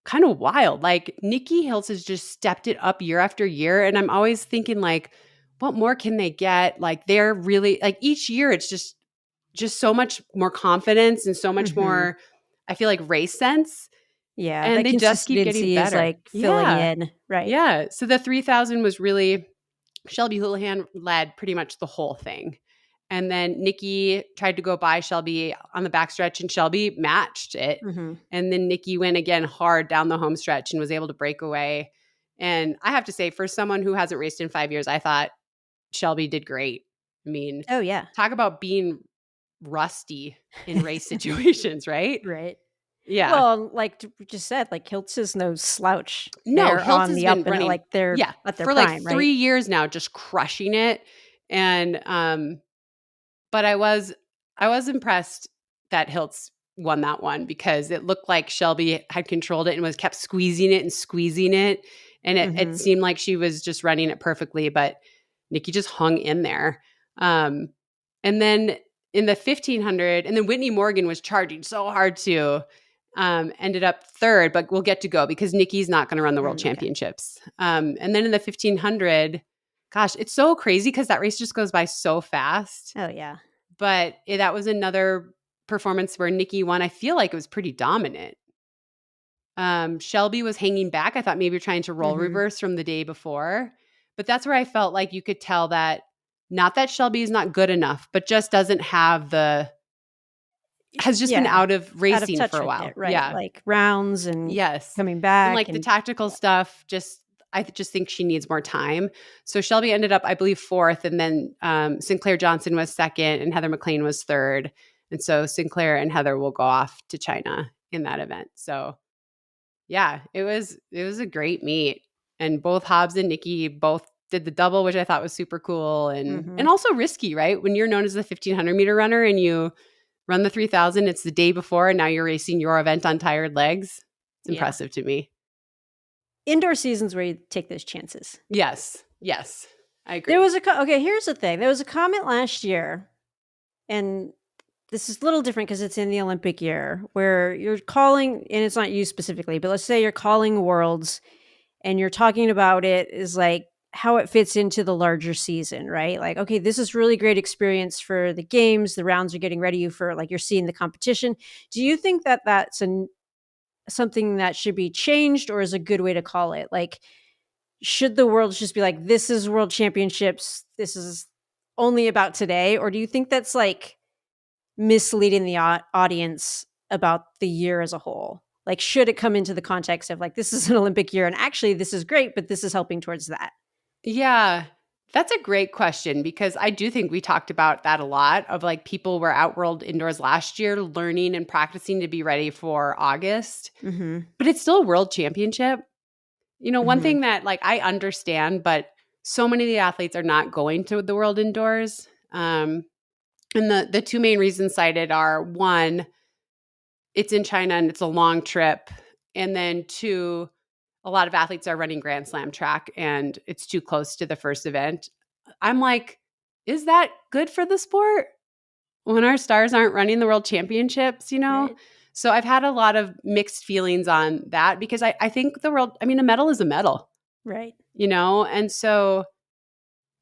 Kind of wild. Like, Nikki Hiltz has just stepped it up year after year. And I'm always thinking, like, what more can they get? Like, they're really, like, each year it's just so much more confidence and so much hmm more, I feel like, race sense. Yeah, And that they just keep getting consistency is better. like filling Yeah. in. Right. Yeah. So the 3,000 was really Shelby Houlihan led pretty much the whole thing. And then Nikki tried to go by Shelby on the backstretch, and Shelby matched it. hmm And then Nikki went again hard down the home stretch and was able to break away. And I have to say, for someone who hasn't raced in 5 years, I thought Shelby did great. I mean, Oh yeah. talk about being rusty in race situations, right? Right. Yeah. Well, like we just said, like Hiltz is no slouch. No, They're Hiltz on has the been up and running, like they're yeah, at their for like prime, right? 3 years now, just crushing it. And but I was impressed that Hiltz won that one because it looked like Shelby had controlled it and was kept squeezing it and squeezing it. And it hmm seemed like she was just running it perfectly, but Nikki just hung in there. Um, and then in the 1,500, and then Whitney Morgan was charging so hard too. Ended up third, but we'll get to go because Nikki's not going to run the world Okay. championships. And then in the 1,500, gosh, it's so crazy because that race just goes by so fast. Oh yeah. But that was another performance where Nikki won. I feel like it was pretty dominant. Shelby was hanging back. I thought maybe you're trying to roll Mhm. reverse from the day before. But that's where I felt like you could tell that not that Shelby is not good enough, but just doesn't have the has just been Yeah. out of Out of racing for touch a with it, while. right, Yeah. like rounds and Yes. coming And back like the and tactical yeah. stuff, just think she needs more time. So Shelby ended up, I believe, fourth, and then Sinclair Johnson was second, and Heather McLean was third. And so Sinclair and Heather will go off to China in that event. So yeah, it was a great meet, and both Hobbs and Nikki both did the double, which I thought was super cool and Mhm. also risky, right? When you're known as the 1500-meter runner and you run the 3000, it's the day before, and now you're racing your event on tired legs. It's Yeah. impressive to me. Indoor seasons where you take those chances. Yes, yes, I There agree. was okay, here's the thing. There was a comment last year, and this is a little different because it's in the Olympic year, where you're calling, and it's not you specifically, but let's say you're calling Worlds and you're talking about it is like how it fits into the larger season, right? Like, okay, this is really great experience for the games. The rounds are getting ready for like you're seeing the competition. Do you think that that's something that should be changed, or is a good way to call it? Like, should the world just be like, this is world championships, this is only about today? Or do you think that's like misleading the audience about the year as a whole? Like, should it come into the context of like, this is an Olympic year and actually this is great, but this is helping towards that? Yeah, that's a great question because I do think we talked about that a lot of like people were out world indoors last year learning and practicing to be ready for August, Mhm. but it's still a world championship. One Mhm. thing that like I understand, but so many of the athletes are not going to the world indoors. And the two main reasons cited are one, it's in China and it's a long trip. And then two, a lot of athletes are running Grand Slam track and it's too close to the first event. I'm like, is that good for the sport when our stars aren't running the world championships? Right. So I've had a lot of mixed feelings on that because I think I mean, a medal is a medal. And so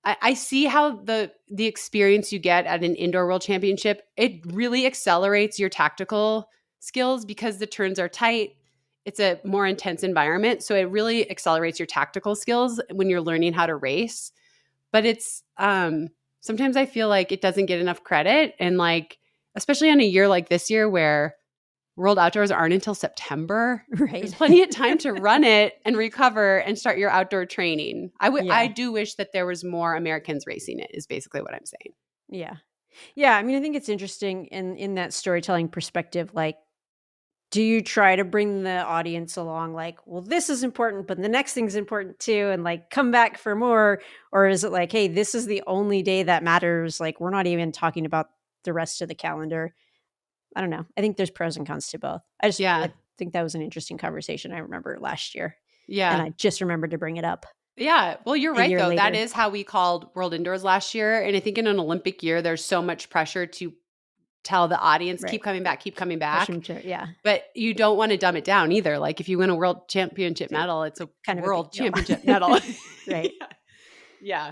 I see how the experience you get at an indoor world championship, it really accelerates your tactical skills because the turns are tight. It's a more intense environment. So it really accelerates your tactical skills when you're learning how to race. But it's sometimes I feel like it doesn't get enough credit. And like, especially on a year like this year where World Outdoors aren't until September. There's Right. plenty of time to run it and recover and start your outdoor training. I Yeah. do wish that there was more Americans racing it is basically what I'm saying. Yeah. Yeah, I mean, I think it's interesting in that storytelling perspective, like, do you try to bring the audience along like, well, this is important, but the next thing's important too, and like come back for more? Or is it like, hey, this is the only day that matters? Like, we're not even talking about the rest of the calendar. I don't know. I think there's pros and cons to both. Yeah. I think that was an interesting conversation I remember last year. And Yeah. I just remembered to bring it up Yeah. Well, you're a right year though. That later. is how we called World Indoors last year. And I think in an Olympic year, there's so much pressure to tell the audience, Right. keep coming back, keep coming Push back. them to, yeah. But you don't want to dumb it down either. Like if you win a world championship It's medal, it's a kind of a big world deal. championship medal. Right. Yeah.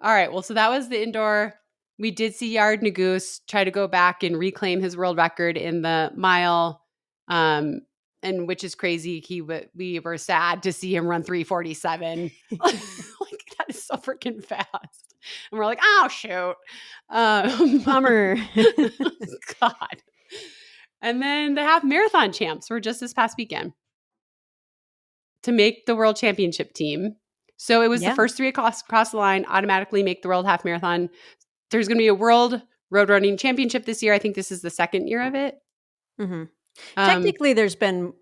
All right. Well, so that was the indoor. We did see Yard Nagoose try to go back and reclaim his world record in the mile, and which is crazy. We were sad to see him run 3:47. Like that is so freaking fast, and we're like, oh shoot, Bummer. God. And then the half marathon champs were just this past weekend to make the world championship team. So it was the Yeah. first three across the line automatically make the world half marathon. There's going to be a world road running championship this year. I think this is the second year of it. Hmm. Um, Technically, there's been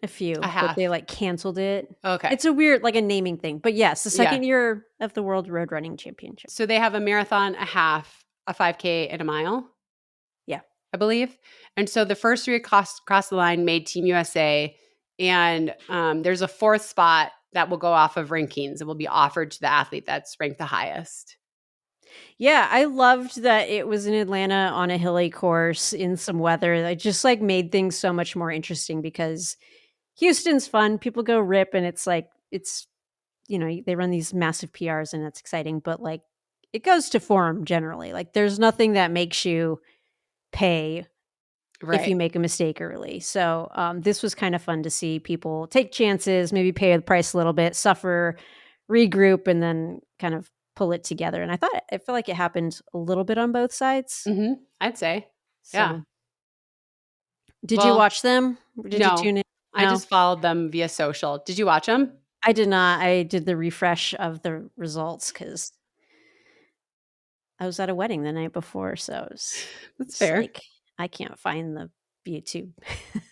a a few, but they half. like canceled it. Okay. It's a weird, like a naming thing. But yes, the Yeah. second year of the World Road Running Championship. So they have a marathon, a half, a 5K, and a mile, Yeah. I believe. And so the first three across the line made Team USA. And there's a fourth spot that will go off of rankings. It will be offered to the athlete that's ranked the highest. Yeah. I loved that it was in Atlanta on a hilly course in some weather that just like made things so much more interesting because Houston's fun. People go rip and it's like, they run these massive PRs and it's exciting, but like it goes to form generally. Like there's nothing that makes you pay if you Right. make a mistake early. So this was kind of fun to see people take chances, maybe pay the price a little bit, suffer, regroup, and then kind of pull it together. And I feel like it happened a little bit on both sides. I'd say. Yeah. So did you Well, watch them? Did you no. tune in? I No, just followed them via social. Did you watch them? I did not. I did the refresh of the results because I was at a wedding the night before. So That's it's fair. like I can't find the YouTube.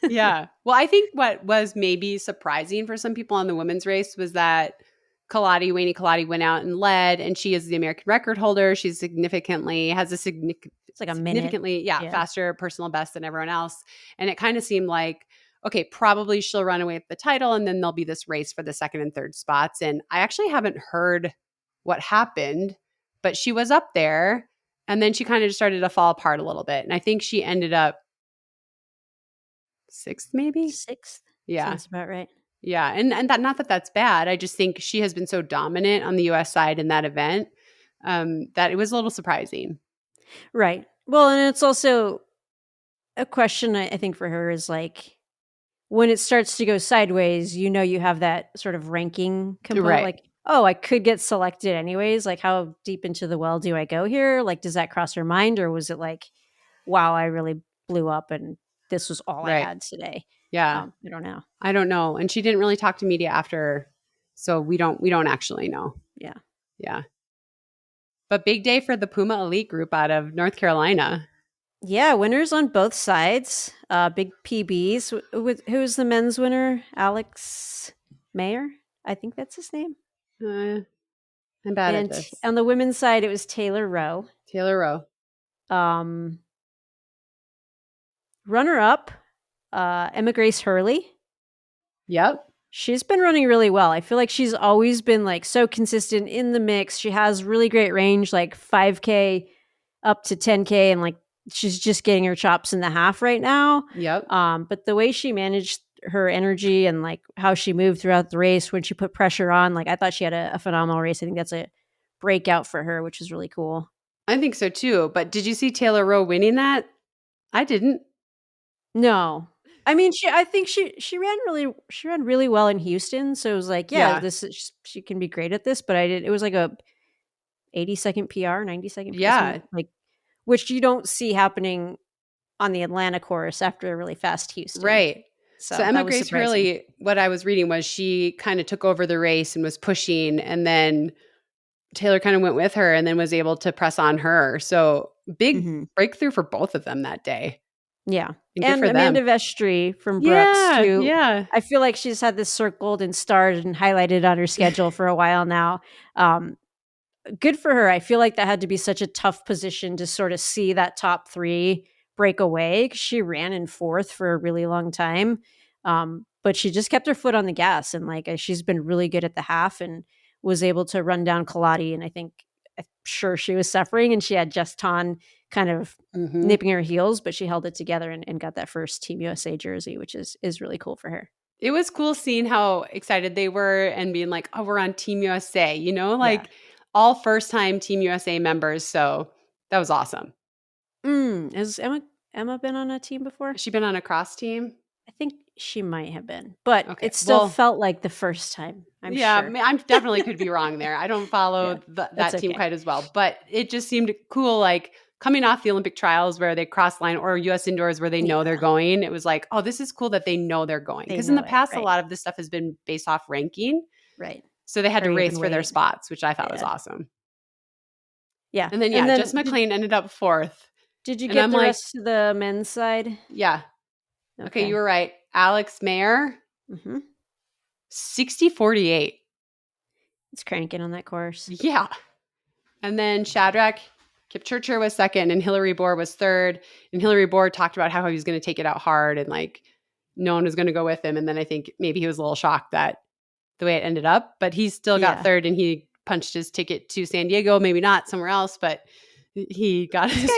Yeah. Well, I think what was maybe surprising for some people on the women's race was that Wayne Kaladi went out and led, and she is the American record holder. She's has a It's like a minute. significantly, Yeah. faster personal best than everyone else. And it kind of seemed like, okay, probably she'll run away with the title, and then there'll be this race for the second and third spots. And I actually haven't heard what happened, but she was up there, and then she kind of just started to fall apart a little bit. And I think she ended up sixth, maybe. Sixth Yeah. sounds about right. Yeah, and that not that that's bad. I just think she has been so dominant on the US side in that event, that it was a little surprising. Right. Well, and it's also a question I think for her is like when it starts to go sideways, you have that sort of ranking component, Right, like, oh, I could get selected anyways. Like, how deep into the well do I go here? Like, does that cross her mind? Or was it like, wow, I really blew up and this was all I right. had today? Yeah. I don't know. I don't know, and she didn't really talk to media after, so we don't actually know. Yeah. Yeah. But big day for the Puma Elite group out of North Carolina. Yeah, winners on both sides. Big PBs. Who's the men's winner? Alex Mayer, I think that's his name. Uh, I'm bad at And this. on the women's side, it was Taylor Rowe. Taylor Rowe. Um, Runner up, Emma Grace Hurley. Yep. She's been running really well. I feel like she's always been like so consistent in the mix. She has really great range, like 5K up to 10K, and like she's just getting her chops in the half right now. Yep. But the way she managed her energy and like how she moved throughout the race when she put pressure on, like I thought she had a phenomenal race. I think that's a breakout for her, which is really cool. I think so too, but did you see Taylor Rowe winning that? I didn't. No. I mean, I think she ran really well in Houston, so it was like, yeah, Yeah. this is, she can be great at this, but it was like a 80-second PR, 90-second PR, something Yeah. like, which you don't see happening on the Atlanta course after a really fast Houston. Right. So So Emma that was Grace surprising. Hurley, what I was reading was she kind of took over the race and was pushing, and then Taylor kind of went with her and then was able to press on her. So big Mhm. breakthrough for both of them that day. Yeah. And good And for Amanda them. Vestry from Brooks Yeah, too. yeah. I feel like she's had this circled and starred and highlighted on her schedule for a while now. Um, Good for her. I feel like that had to be such a tough position to sort of see that top 3 break away, 'cause she ran in 4th for a really long time. But she just kept her foot on the gas, and like she's been really good at the half and was able to run down Kaladi. And I'm sure she was suffering, and she had Jess Ton kind of Mhm. nipping her heels, but she held it together and got that first Team USA jersey, which is really cool for her. It was cool seeing how excited they were and being like, "Oh, we're on Team USA," Yeah. like all first-time Team USA members, so that was awesome. Has Emma been on a team before? Has she been on a cross team? I think she might have been, but Okay. it still Well, felt like the first time, I'm yeah, sure. I'm definitely could be wrong there. I don't Yeah, follow that's that team okay. quite as well, but it just seemed cool, like coming off the Olympic trials where they cross line or US indoors where they know they're Yeah, going. It was like, oh, this is cool that they know they're going. they Because in know the it, past, a right, lot of this stuff has been based off ranking. right. So they had to Hurry up race and for their wait. spots, which I thought was Yeah, awesome. yeah, And then, and yeah, Jess then McLean ended up fourth. did you And get I'm the like, rest of the men's side? yeah, okay, you Okay. were right. Alex Mayer, Mhm. 60-48. It's cranking on that course. Yeah. And then Shadrach Kipchirchir was second and Hillary Bohr was third. And Hillary Bohr talked about how he was going to take it out hard and like no one was going to go with him. And then I think maybe he was a little shocked that the way it ended up, but he still got Yeah. third and he punched his ticket to San Diego, maybe not somewhere else, but he got He's his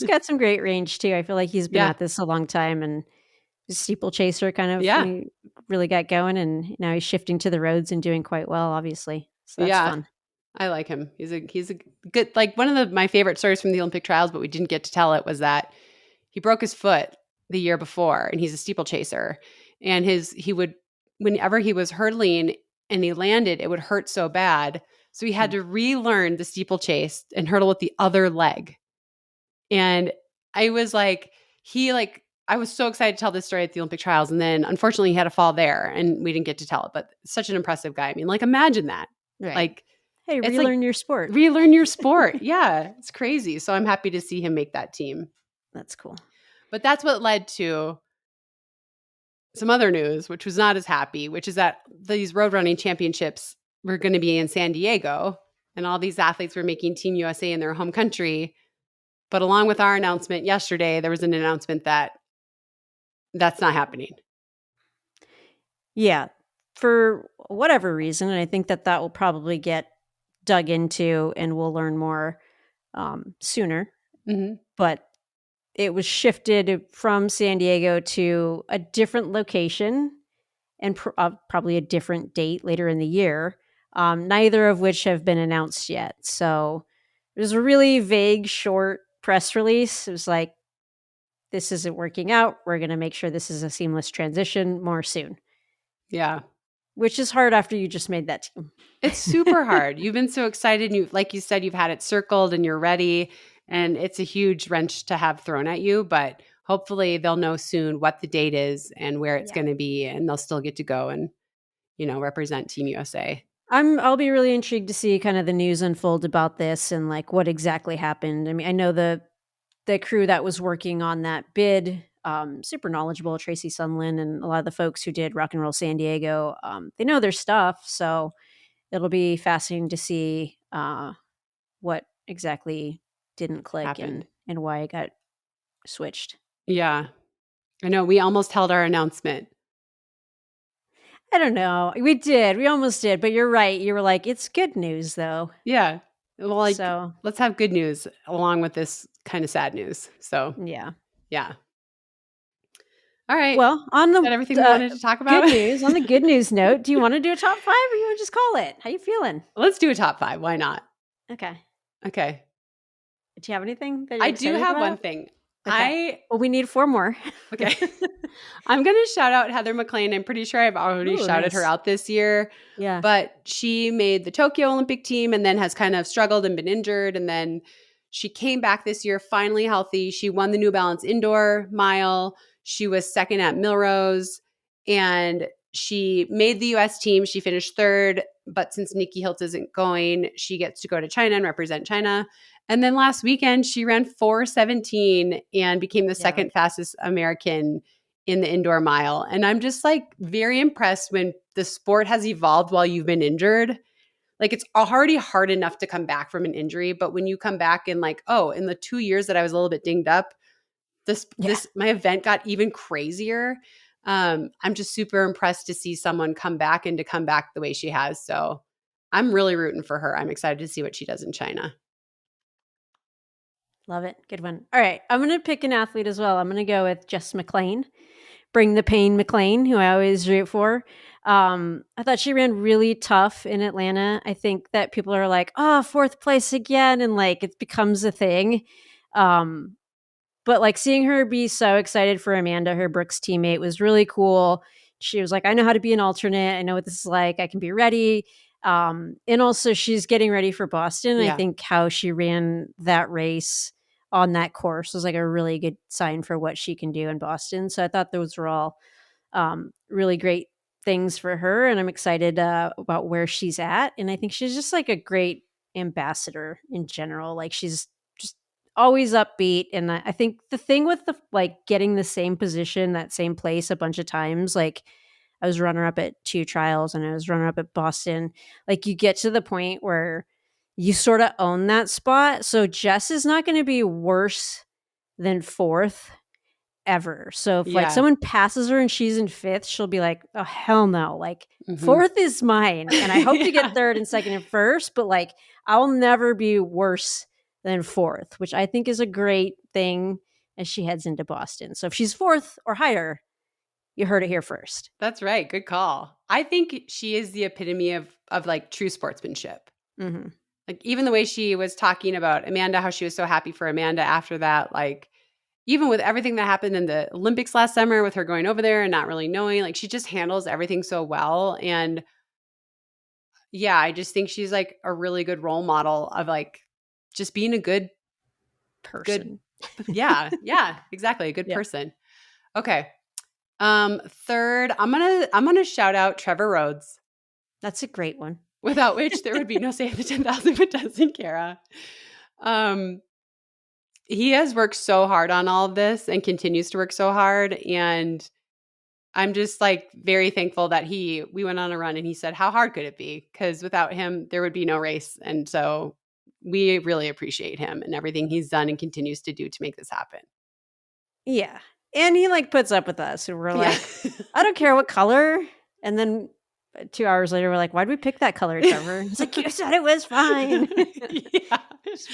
got spot. some great range too. I feel like he's been Yeah. at this a long time, and he's a steeplechaser kind of when Yeah. he really got going, and now he's shifting to the roads and doing quite well, obviously. So that's Yeah. fun. I like him. He's a good, like one of my favorite stories from the Olympic trials, but we didn't get to tell it was that he broke his foot the year before, and he's a steeplechaser. And he would, whenever he was hurdling and he landed, it would hurt so bad. So he had Hmm. to relearn the steeplechase and hurdle with the other leg. And I was like, I was so excited to tell this story at the Olympic trials. And then unfortunately he had a fall there and we didn't get to tell it, but such an impressive guy. I mean, like, imagine that. Right. Like, Hey, it's like relearn your sport. relearn your sport. Yeah, it's crazy. So I'm happy to see him make that team. That's cool. But that's what led to some other news, which was not as happy, which is that these road running championships were going to be in San Diego and all these athletes were making Team USA in their home country. But along with our announcement yesterday, there was an announcement that that's not happening. Yeah. For whatever reason, and I think that will probably get dug into and we'll learn more sooner. Mhm. But it was shifted from San Diego to a different location and probably a different date later in the year, neither of which have been announced yet. So it was a really vague, short press release. It was like, this isn't working out. We're going to make sure this is a seamless transition more soon, Yeah. which is hard after you just made that team. It's super hard. You've been so excited and you, like you said, you've had it circled and you're ready, and it's a huge wrench to have thrown at you, but hopefully they'll know soon what the date is and where it's Yeah. going to be, and they'll still get to go and, represent Team USA. I'll be really intrigued to see kind of the news unfold about this and like what exactly happened. I mean, I know the crew that was working on that bid, super knowledgeable, Tracy Sunland and a lot of the folks who did Rock and Roll San Diego. They know their stuff, so it'll be fascinating to see what exactly didn't click Happened. and why it got switched. Yeah. I know we almost held our announcement. I don't know. We did. We almost did, but you're right. You were like, it's good news though. Yeah. Well, like, So, let's have good news along with this kind of sad news. So, yeah. yeah. All right. Well, on Is the that everything we wanted to talk good about? news, on the good news note, do you want to do a top 5 or you want to just call it? How you feeling? Let's do a top 5. Why not? Okay. Okay. Do you have anything that you're I do excited have one about? thing. Okay. I Well, we need 4 more. Okay. I'm going to shout out Heather McLean. I'm pretty sure I've already Ooh, shouted her nice. out this year, Yeah. but she made the Tokyo Olympic team and then has kind of struggled and been injured. And then she came back this year, finally healthy. She won the New Balance indoor mile. She was second at Milrose and she made the US team. She finished third, but since Nikki Hiltz isn't going, she gets to go to China and represent China. And then last weekend, she ran 4:17 and became the Yeah. second fastest American in the indoor mile. And I'm just like very impressed when the sport has evolved while you've been injured. Like, it's already hard enough to come back from an injury, but when you come back and like, oh, in the 2 years that I was a little bit dinged up, Yeah. this my event got even crazier. I'm just super impressed to see someone come back and to come back the way she has. So I'm really rooting for her. I'm excited to see what she does in China. Love it. Good one. All right. I'm going to pick an athlete as well. I'm going to go with Jess McLean. Bring the Pain McLean, who I always root for. I thought she ran really tough in Atlanta. I think that people are like, oh, 4th place again. And like it becomes a thing. Um, but like seeing her be so excited for Amanda, her Brooks teammate, was really cool. She was like, I know how to be an alternate. I know what this is like. I can be ready. And also, she's getting ready for Boston. I Yeah. think how she ran that race on that course was like a really good sign for what she can do in Boston. So I thought those were all really great things for her. And I'm excited about where she's at. And I think she's just like a great ambassador in general. Like she's just always upbeat. And I think the thing with the like getting the same position, that same place a bunch of times, like I was runner up at 2 trials and I was runner up at Boston. Like you get to the point where you sort of own that spot. So Jess is not going to be worse than 4th ever. So if like Yeah. someone passes her and she's in 5th, she'll be like, "Oh hell no. Like Mhm. 4th is mine and I hope to get Yeah. 3rd and 2nd and 1st, but like I'll never be worse than 4th," which I think is a great thing as she heads into Boston. So if she's 4th or higher, you heard it here first. That's right. Good call. I think she is the epitome of like true sportsmanship. Mhm. Like even the way she was talking about Amanda, how she was so happy for Amanda after that, like even with everything that happened in the Olympics last summer with her going over there and not really knowing, like she just handles everything so well. And yeah, I just think she's like a really good role model of like just being a good Person. yeah, yeah, exactly, a good Yeah, person. Okay. Third, I'm gonna shout out Trevor Rhodes, that's a great one. without which there would be no Save the 10,000 with Des and Kara. Um, he has worked so hard on all of this and continues to work so hard, and I'm just like very thankful that we went on a run and he said, how hard could it be? Because without him, there would be no race. And so we really appreciate him and everything he's done and continues to do to make this happen. Yeah. And he like puts up with us and we're Yeah. like, I don't care what color. And then 2 hours later, we're like, why'd we pick that color, Trevor? He's like, you said it was fine. Yeah.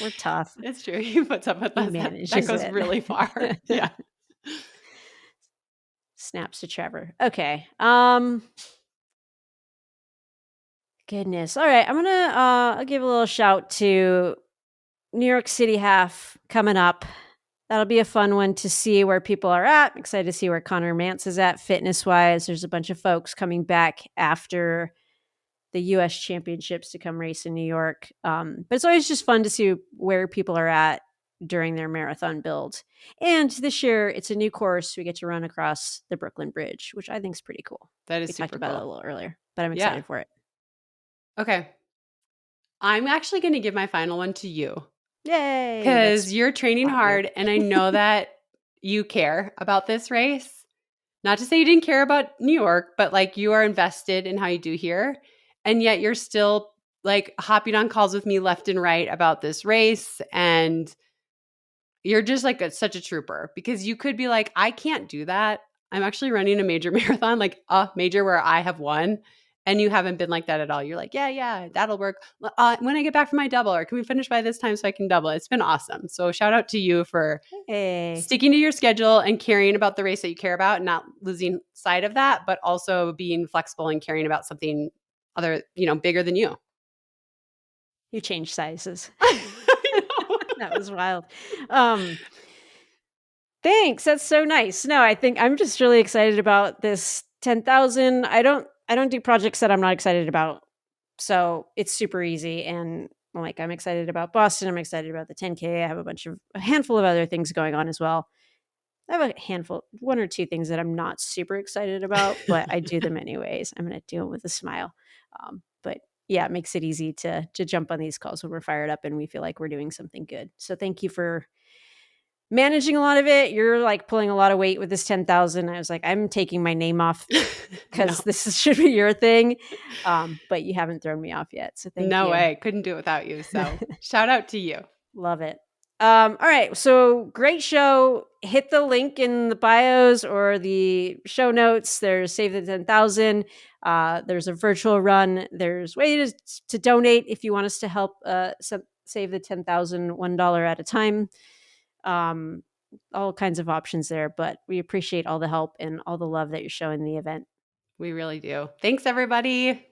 We're tough. It's true. He puts up with He us. That manages goes it. really far. Yeah. Snaps to Trevor. Okay. Goodness. All right. I'm gonna I'll give a little shout to New York City half coming up. That'll be a fun one to see where people are at. Excited to see where Connor Mance is at fitness wise. There's a bunch of folks coming back after the US championships to come race in New York. But it's always just fun to see where people are at during their marathon build. And this year it's a new course. We get to run across the Brooklyn Bridge, which I think is pretty cool. That We is talked super about it a cool. little earlier, but I'm Yeah. excited for it. Okay. I'm actually going to give my final one to you Yay. because That's you're training awkward. hard and I know that you care about this race. Not to say you didn't care about New York, but like you are invested in how you do here. And yet you're still like hopping on calls with me left and right about this race. And you're just like such a trooper because you could be like, I can't do that. I'm actually running a major marathon, like a major where I have won. And you haven't been like that at all. You're like, yeah, that'll work. When I get back from my double, or can we finish by this time so I can double? It's been awesome. So shout out to you for Hey. sticking to your schedule and caring about the race that you care about and not losing sight of that, but also being flexible and caring about something other, bigger than you. You changed sizes. I know. That was wild. Thanks. That's so nice. No, I think I'm just really excited about this 10,000. I don't do projects that I'm not excited about. So it's super easy. And like, I'm excited about Boston. I'm excited about the 10K. I have a handful of other things going on as well. I have a handful, one or two things that I'm not super excited about, but I do them anyways. I'm going to do them with a smile. But yeah, it makes it easy to jump on these calls when we're fired up and we feel like we're doing something good. So thank you for managing a lot of it. You're like pulling a lot of weight with this 10,000. I was like, I'm taking my name off No, because should be your thing. But you haven't thrown me off yet. So thank no you. way. Couldn't do it without you. So shout out to you. Love it. All right. So great show. Hit the link in the bios or the show notes. There's Save the 10,000. There's a virtual run. There's ways to donate if you want us to help save the 10,000 $1 at a time. All kinds of options there, but we appreciate all the help and all the love that you're showing the event. We really do. Thanks, everybody.